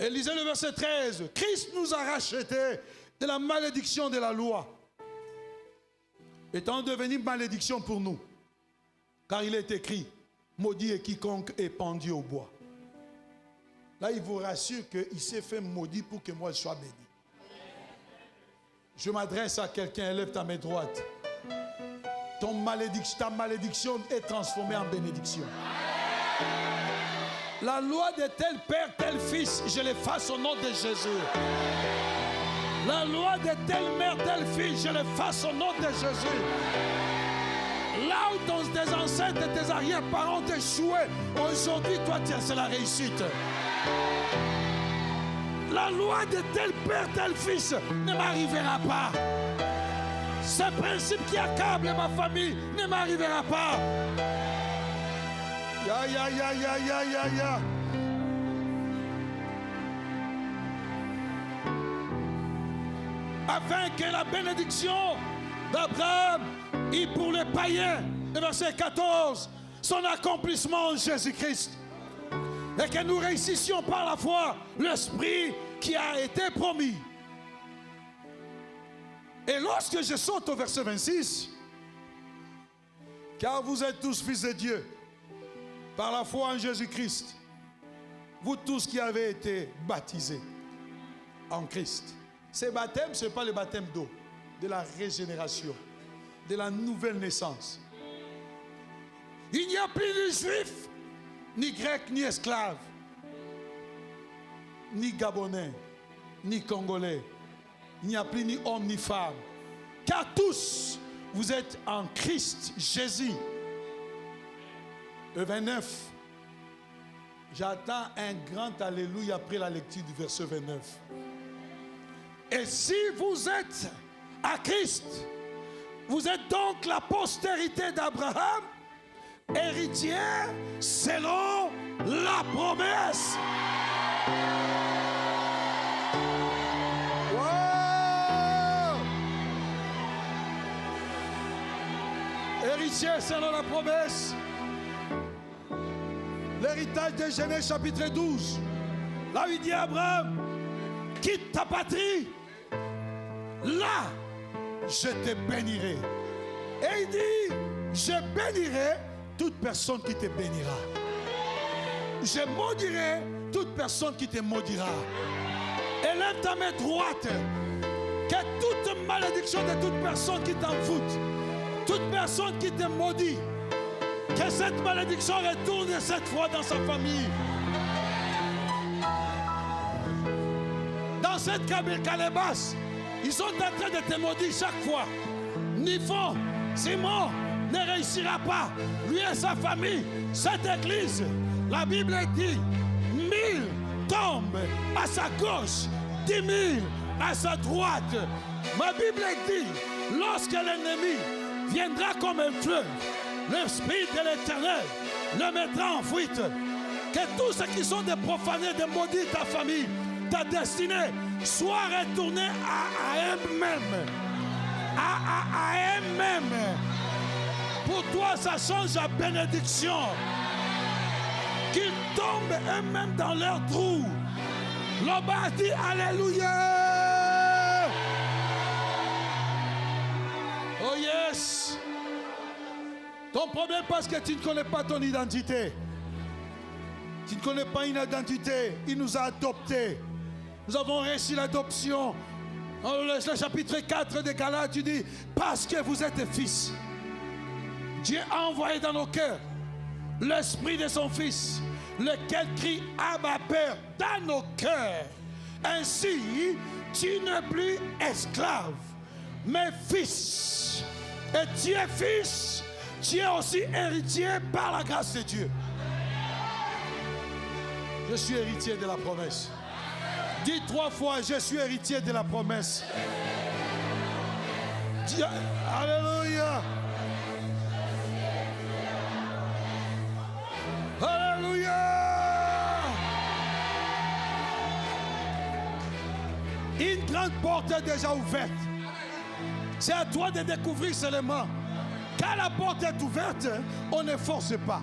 Et lisez le verset 13. Christ nous a rachetés de la malédiction de la loi, étant devenu malédiction pour nous. Car il est écrit, maudit est quiconque est pendu au bois. Là, il vous rassure qu'il s'est fait maudit pour que moi je sois béni. Je m'adresse à quelqu'un, élève ta main droite. Ta malédiction est transformée en bénédiction. La loi de tel père, tel fils, je l'efface au nom de Jésus. La loi de telle mère, tel fils, je l'efface au nom de Jésus. Là où tes ancêtres et tes arrière-parents ont échoué, aujourd'hui, toi, c'est la réussite. La loi de tel père, tel fils ne m'arrivera pas. Ce principe qui accable ma famille ne m'arrivera pas. Ya. Afin que la bénédiction d'Abraham et pour les païens, le verset 14, son accomplissement en Jésus-Christ. Et que nous réussissions par la foi l'esprit qui a été promis. Et lorsque je saute au verset 26, car vous êtes tous fils de Dieu, par la foi en Jésus-Christ, vous tous qui avez été baptisés en Christ. Ces baptêmes, ce n'est pas le baptême d'eau, de la régénération, de la nouvelle naissance. Il n'y a plus de juifs, ni grecs, ni esclaves, ni gabonais, ni congolais. Il n'y a plus ni homme, ni femme. Car tous, vous êtes en Christ Jésus. Le 29. J'attends un grand alléluia après la lecture du verset 29. Et si vous êtes à Christ, vous êtes donc la postérité d'Abraham, héritier selon la promesse. Wow! Héritier selon la promesse. L'héritage de Genèse chapitre 12. Là où il dit à Abraham, quitte ta patrie, là je te bénirai. Et il dit, je bénirai toute personne qui te bénira. Je maudirai toute personne qui te maudira. Élève ta main droite. Que toute malédiction de toute personne qui t'envoûte, toute personne qui te maudit, que cette malédiction retourne cette fois dans sa famille. Dans cette calebasse, ils sont en train de te maudire chaque fois. Nifon, Simon ne réussira pas. Lui et sa famille, cette église, la Bible dit 1000 tombent à sa gauche, 10 000 à sa droite. Ma Bible dit, lorsque l'ennemi viendra comme un fleuve, l'Esprit de l'Éternel le mettra en fuite. Que tous ceux qui sont des profanés, de maudire ta famille, ta destinée, soient retournés à eux-mêmes. À eux-mêmes. Pour toi, ça change à bénédiction. Qu'ils tombent eux-mêmes dans leur trou. L'Oba dit Alléluia. Oh yes. Ton problème parce que tu ne connais pas ton identité. Tu ne connais pas une identité. Il nous a adoptés. Nous avons réussi l'adoption. Dans le chapitre 4 de Galates, tu dis, parce que vous êtes fils, Dieu a envoyé dans nos cœurs l'esprit de son Fils, lequel crie Abba Père dans nos cœurs. Ainsi, tu n'es plus esclave, mais fils. Et tu es fils, tu es aussi héritier par la grâce de Dieu. Je suis héritier de la promesse. Dis 3 fois, je suis héritier de la promesse. Dis, Alléluia. Alléluia. Une grande porte est déjà ouverte. C'est à toi de découvrir seulement. Quand la porte est ouverte, on ne force pas.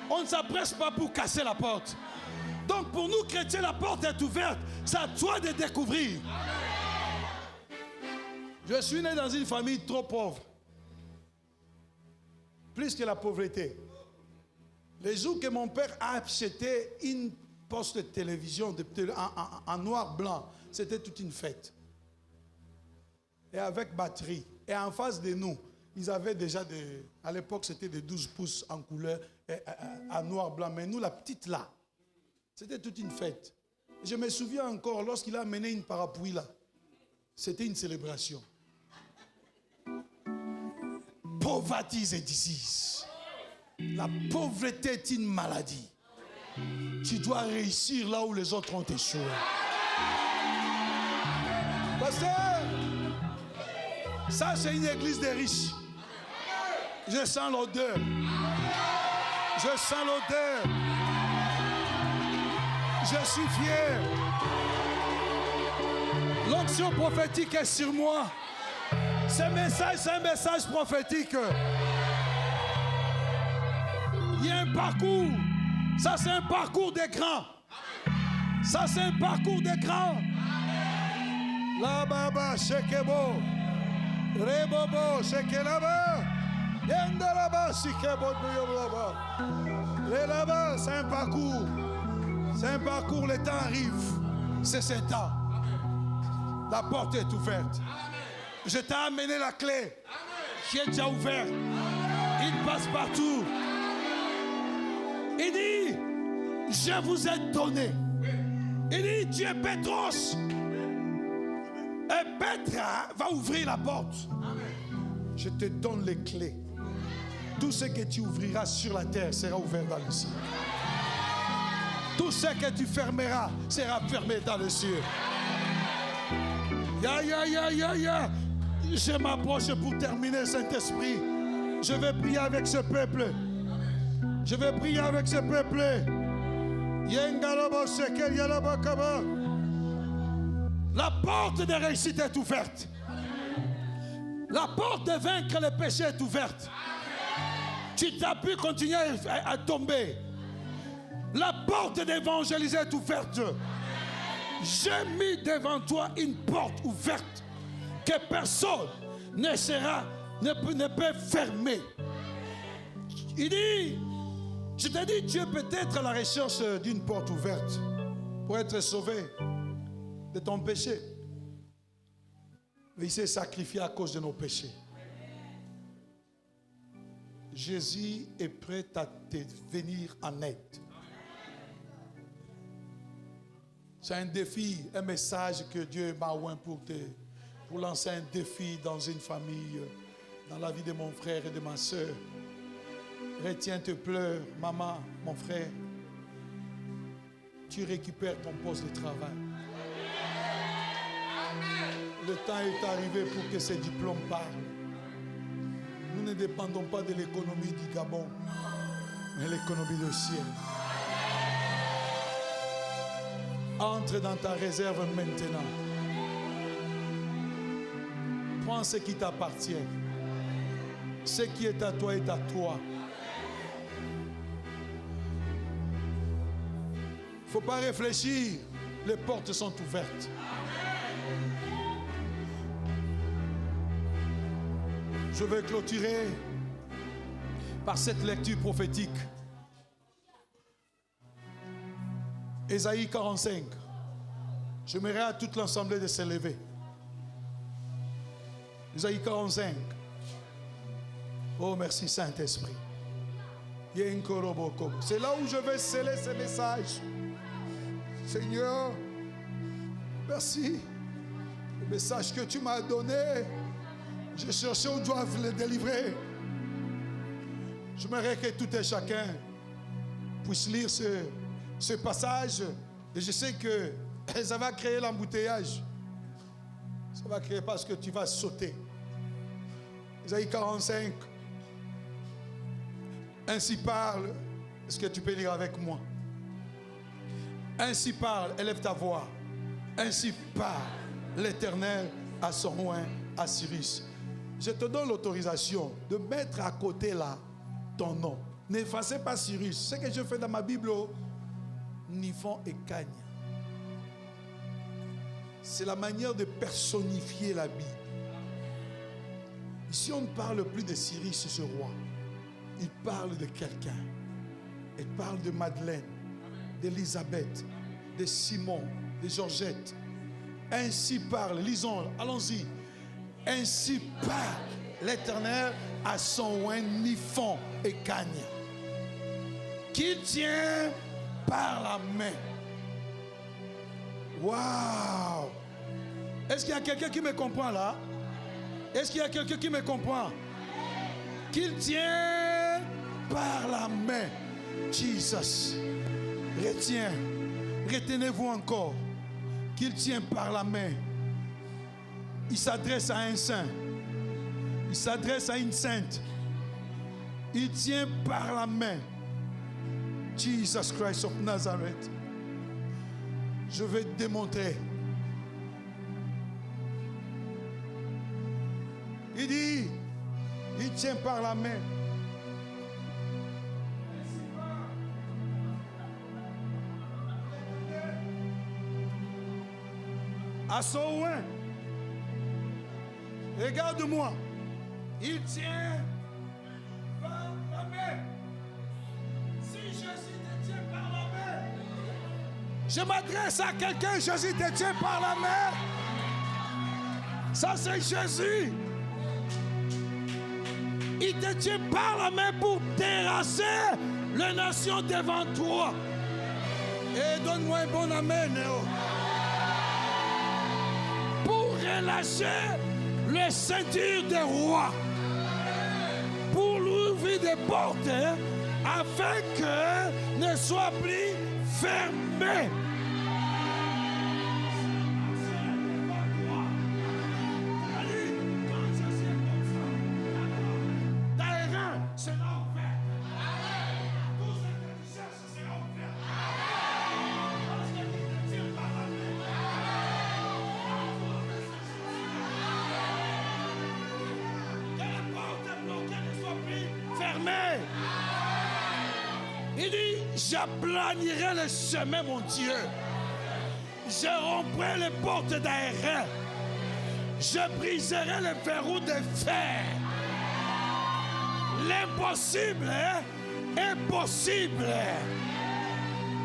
On ne s'appresse pas pour casser la porte. Donc pour nous chrétiens, la porte est ouverte. C'est à toi de découvrir. Je suis né dans une famille trop pauvre. Plus que la pauvreté. Les jours que mon père a acheté une poste de télévision en noir-blanc, c'était toute une fête. Et avec batterie. Et en face de nous, ils avaient déjà à l'époque c'était des 12 pouces en couleur, en noir-blanc. Mais nous, la petite là, c'était toute une fête. Je me souviens encore, lorsqu'il a amené une parapluie là, c'était une célébration. Poverty is a disease. La pauvreté est une maladie. Tu dois réussir là où les autres ont échoué. Pasteur, ça c'est une église des riches. Je sens l'odeur. Je sens l'odeur. Je suis fier. L'onction prophétique est sur moi. Ce message, c'est un message prophétique. Il y a un parcours. Ça, c'est un parcours des grands. Ça, c'est un parcours des grands. La baba, shekebo. Rebobo, shekelaba. Yenda là-bas, shekebo, là-bas. Et là-bas, c'est un parcours. C'est un parcours, le temps arrive. C'est ce temps. La porte est ouverte. Je t'ai amené la clé qui est déjà ouverte. Il passe partout. Il dit, je vous ai donné. Il dit, tu es Pétros. Et Petra va ouvrir la porte. Je te donne les clés. Tout ce que tu ouvriras sur la terre sera ouvert dans le ciel. Tout ce que tu fermeras sera fermé dans le ciel. Ya. Je m'approche pour terminer, Saint-Esprit. Je vais prier avec ce peuple. Je vais prier avec ce peuple. La porte de réussite est ouverte. La porte de vaincre le péché est ouverte. Tu t'as pu continuer à tomber. La porte d'évangéliser est ouverte. J'ai mis devant toi une porte ouverte que personne ne peut fermer. Il dit, je t'ai dit, tu es peut-être à la recherche d'une porte ouverte pour être sauvé de ton péché. Mais il s'est sacrifié à cause de nos péchés. Jésus est prêt à te venir en aide. C'est un défi, un message que Dieu m'a oint pour lancer un défi dans une famille, dans la vie de mon frère et de ma soeur. Retiens tes pleurs, maman, mon frère. Tu récupères ton poste de travail. Le temps est arrivé pour que ces diplômes parlent. Nous ne dépendons pas de l'économie du Gabon, mais de l'économie du ciel. Entre dans ta réserve maintenant. Prends ce qui t'appartient. Ce qui est à toi est à toi. Il ne faut pas réfléchir. Les portes sont ouvertes. Je vais clôturer par cette lecture prophétique. Ésaïe 45. J'aimerais à toute l'assemblée de se lever. Ésaïe 45. Oh, merci Saint-Esprit. C'est là où je vais sceller ce message. Seigneur, merci. Le message que tu m'as donné, je cherchais où doivent le délivrer. J'aimerais que tout et chacun puisse lire ce passage. Et je sais que ça va créer l'embouteillage. Ça va créer parce que tu vas sauter. Ésaïe 45. Ainsi parle. Est-ce que tu peux lire avec moi? Ainsi parle, élève ta voix. Ainsi parle l'Éternel à son oint, à Cyrus. Je te donne l'autorisation de mettre à côté là ton nom. N'effacez pas Cyrus. Ce que je fais dans ma Bible, Nifon et Cagne. C'est la manière de personnifier la Bible. Ici, on ne parle plus de Cyrus, ce roi. Il parle de quelqu'un. Il parle de Madeleine, d'Élisabeth, de Simon, de Georgette. Ainsi parle, lisons, allons-y. Ainsi parle l'Éternel à son oint Nifon et Cagne, qu'il tient par la main. Waouh! Est-ce qu'il y a quelqu'un qui me comprend là? Est-ce qu'il y a quelqu'un qui me comprend? qu'il tient par la main. Jesus, retiens, retenez-vous encore, qu'il tient par la main. Il s'adresse à un saint, il s'adresse à une sainte. Il tient par la main. Jesus Christ of Nazareth. Je vais te démontrer. Il dit, il tient par la main. À son oin. Regarde-moi. Il tient par la main. Si Jésus te tient par la main, je m'adresse à quelqu'un, Jésus te tient par la main. Ça c'est Jésus. Il te tient par la main pour terrasser les nations devant toi. Et donne-moi un bon amen. Pour relâcher le ceinture des rois. Pour lui ouvrir des portes afin que ne soit plus fermé. Il dit, j'aplanirai le chemin, mon Dieu. Je romprai les portes d'airain. Je briserai les verrous de fer. L'impossible est possible.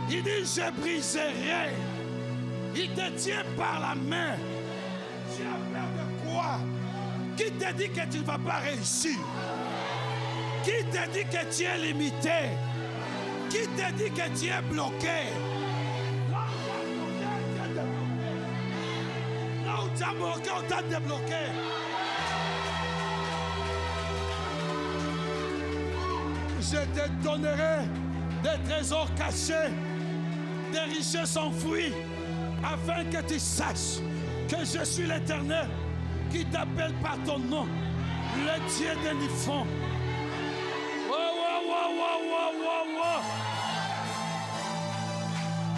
Il dit, je briserai. Il te tient par la main. Tu as peur de quoi? Qui t'a dit que tu ne vas pas réussir? Qui t'a dit que tu es limité? Qui t'a dit que tu es bloqué? Là où tu as bloqué, on t'a débloqué. Je te donnerai des trésors cachés, des richesses enfouies, afin que tu saches que je suis l'Éternel qui t'appelle par ton nom, le Dieu des Niphons.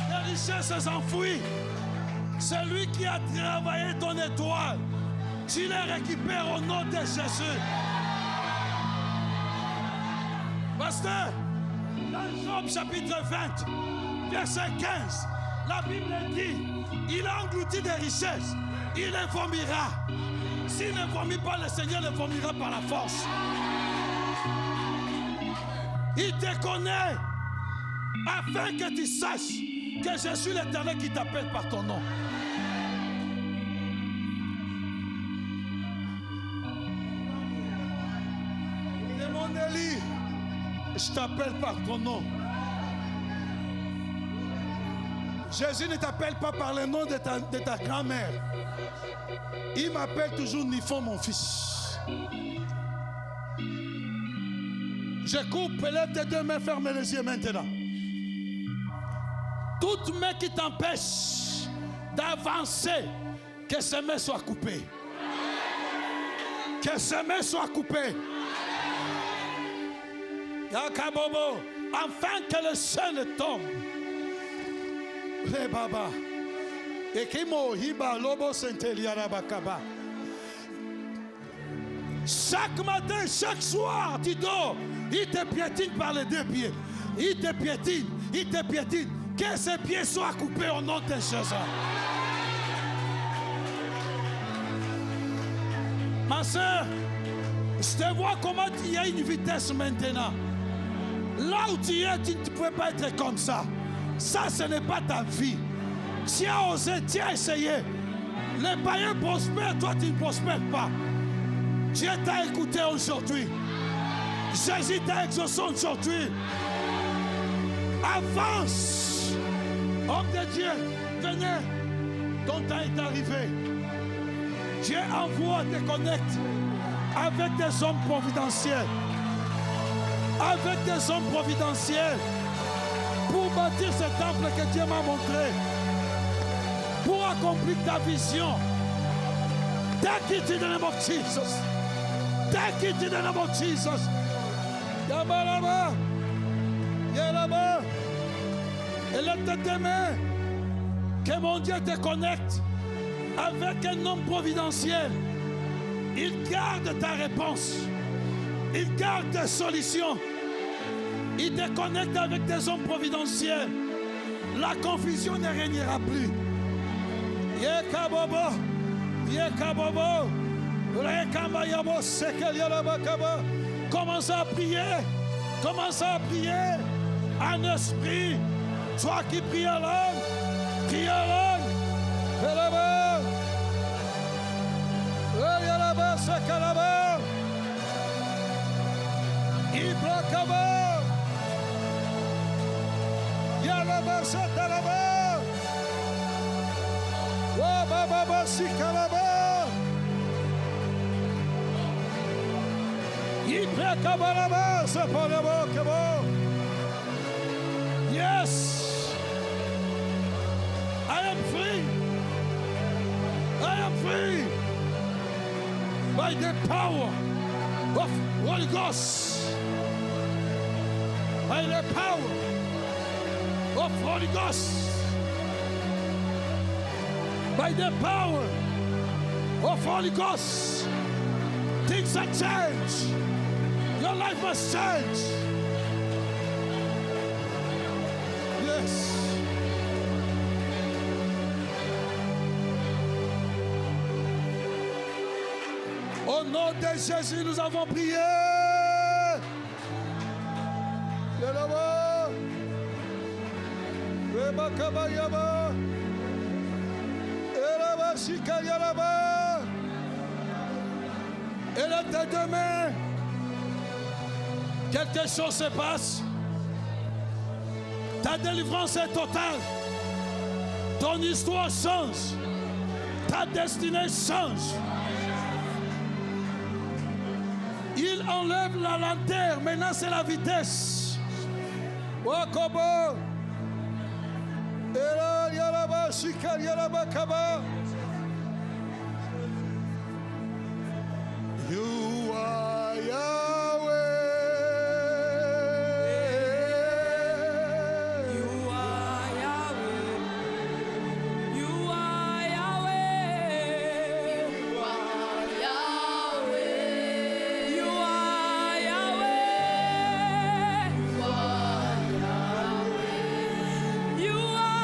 Les richesses enfouies, celui qui a travaillé ton étoile, tu les récupères au nom de Jésus. Pasteur, dans Job chapitre 20, verset 15, la Bible dit, il a englouti des richesses, il les vomira. S'il ne vomit pas, le Seigneur le vomira par la force. Il te connaît afin que tu saches que je suis l'Éternel qui t'appelle par ton nom. Demande Élie, je t'appelle par ton nom. Jésus ne t'appelle pas par le nom de ta grand-mère. Il m'appelle toujours Niphon, mon fils. Je coupe, lève tes deux mains, ferme les yeux maintenant. Toute main qui t'empêche d'avancer, que ces mains soient coupées. Que ces mains soient coupées. Yakabobo, afin que le ciel tombe. Les baba. Et qui hiba lobo senteliarabakaba. Chaque matin, chaque soir, tu dors. Il te piétine par les deux pieds. Il te piétine, il te piétine. Que ses pieds soient coupés au nom de Jésus. Ma soeur, je te vois comment il y a une vitesse maintenant. Là où tu es, tu ne peux pas être comme ça. Ça, ce n'est pas ta vie. Tu as osé, tu as essayé. Les païens prospèrent, toi tu ne prospères pas. Dieu t'a écouté aujourd'hui. Jésus t'a exaucé aujourd'hui. Avance. Homme de Dieu, venez. Ton temps est arrivé. Dieu envoie, te connecte avec des hommes providentiels. avec des hommes providentiels pour bâtir ce temple que Dieu m'a montré, pour accomplir ta vision. Thank you to the name of Jesus. Thank you to the name of Jesus. Yabalaba, Yalaba. Et laisse tes mains que mon Dieu te connecte avec un homme providentiel. Il garde ta réponse. Il garde tes solutions. Il te connecte avec des hommes providentiels. La confusion ne régnera plus. Yekabobo, Yekabobo, Rekamayabo, Sekelyalabakaba. Commence à prier. Commence à prier en esprit. Toi qui pries en langue, prie en langue. Là-bas, là-bas, c'est là-bas. Ibrakaba, là-bas, c'est là-bas. Wababa, c'est là-bas. Ibrakaba, là-bas, c'est pas là-bas, que bon. Yes. I am free. I am free by the power of Holy Ghost. By the power of Holy Ghost. By the power of Holy Ghost. Things are changed. Your life must change. Yes. Au nom de Jésus, nous avons prié. Et là, demain, quelque chose se passe. Ta délivrance est totale. Ton histoire change. Ta destinée change. Il enlève la lanterne. Maintenant, c'est la vitesse. Wakobo. Ela yalaba shikar yalaba kaba. You are Yahweh. You are Yahweh. You are Yahweh. You are Yahweh. You are Yahweh. You are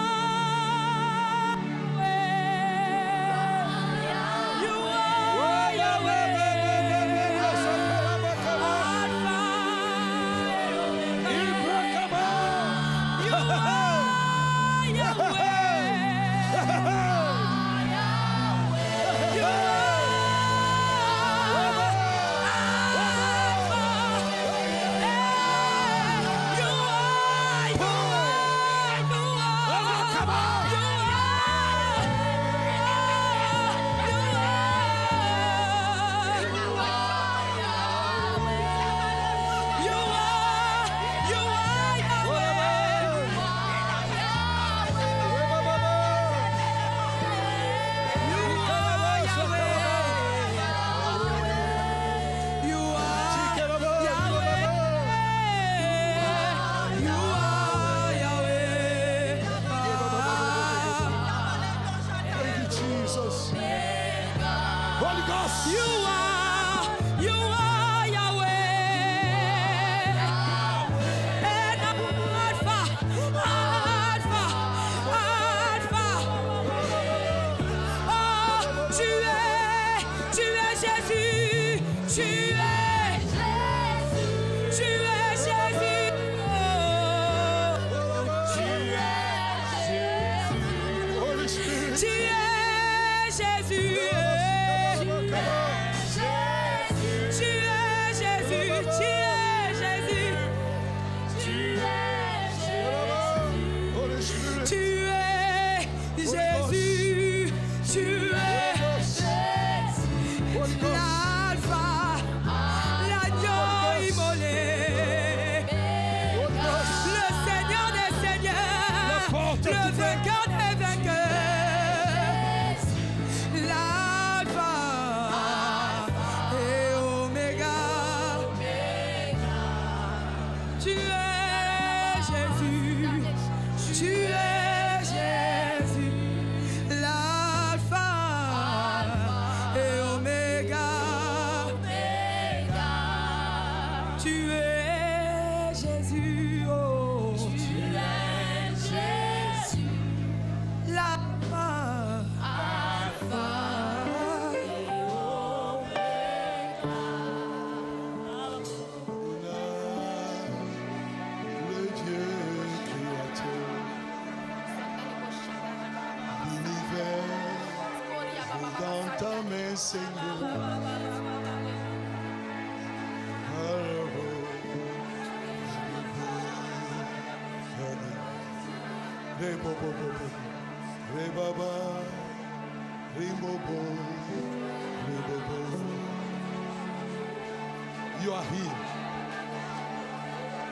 You are here.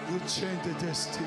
You change the destiny.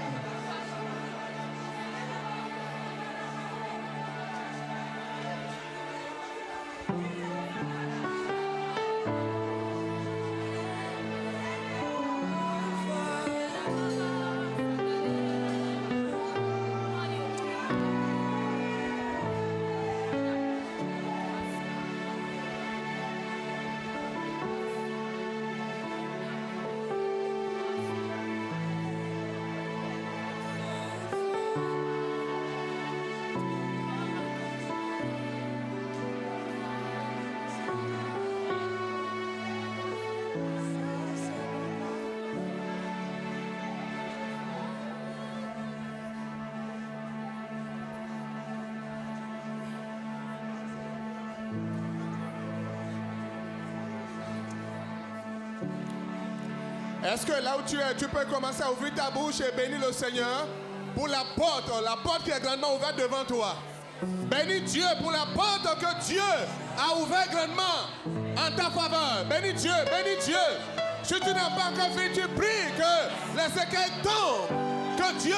Est-ce que là où tu es, tu peux commencer à ouvrir ta bouche et bénir le Seigneur pour la porte qui est grandement ouverte devant toi. Bénis Dieu pour la porte que Dieu a ouverte grandement en ta faveur. Bénis Dieu, bénis Dieu. Si tu n'as pas encore fini, tu pries que les écailles tombent, que Dieu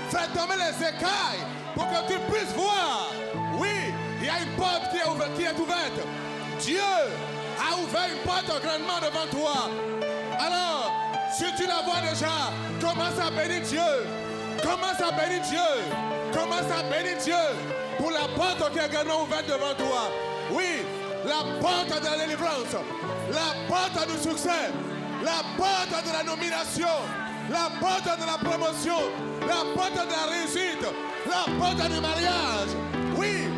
fait tomber les écailles pour que tu puisses voir. Oui, il y a une porte qui est ouverte. Dieu a ouvert une porte grandement devant toi. Alors, si tu la vois déjà, commence à bénir Dieu. Commence à bénir Dieu. Commence à bénir Dieu pour la porte qui est grandement ouverte devant toi. Oui, la porte de la délivrance, la porte du succès, la porte de la nomination, la porte de la promotion, la porte de la réussite, la porte du mariage. Oui,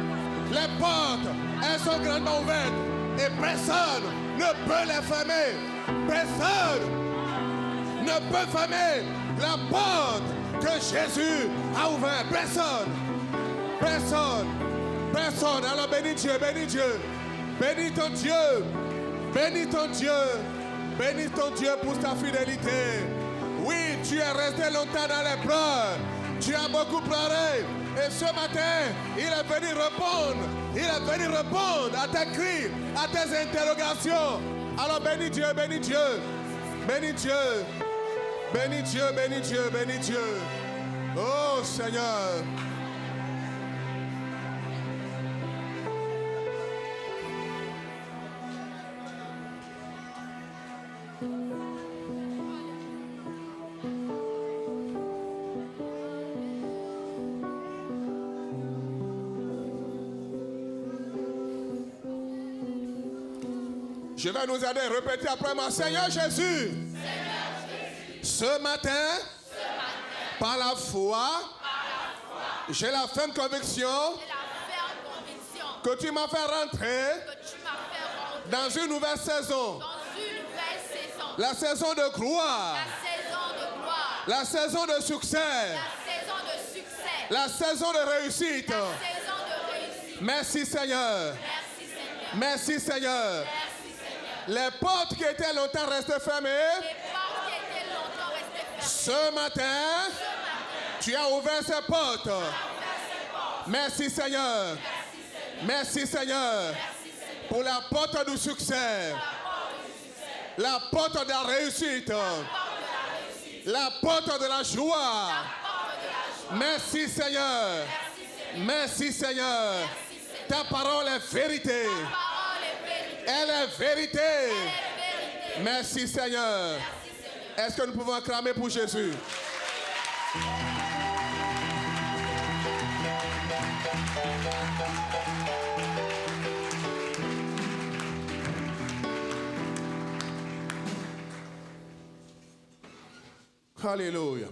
les portes, elles sont grandement ouvertes et personne ne peut les fermer. Personne ne peut fermer la porte que Jésus a ouverte. Personne. Personne. Personne. Alors bénis Dieu, bénis Dieu. Bénis ton Dieu. Bénis ton Dieu. Bénis ton Dieu pour ta fidélité. Oui, tu es resté longtemps dans les pleurs. Tu as beaucoup pleuré. Et ce matin, il est venu répondre. Il est venu répondre à tes cris, à tes interrogations. Alors bénis Dieu, bénis Dieu. Bénis Dieu. Bénis Dieu, bénis Dieu, bénis Dieu. Oh Seigneur. Je vais nous aider, répétez après moi. Seigneur Jésus, ce matin, par la foi, j'ai la ferme conviction que tu m'as fait rentrer dans une nouvelle saison. La saison de gloire. La saison de succès. La saison de réussite. Merci Seigneur. Merci Seigneur. Les portes qui étaient longtemps restées fermées, ce matin, tu as ouvert ces portes. Merci Seigneur. Merci Seigneur. Pour la porte du succès. La porte de la réussite. La porte de la joie. Merci Seigneur. Merci Seigneur. Ta parole est vérité. Elle est vérité. Merci Seigneur. Est-ce que nous pouvons acclamer pour Jésus? Alléluia.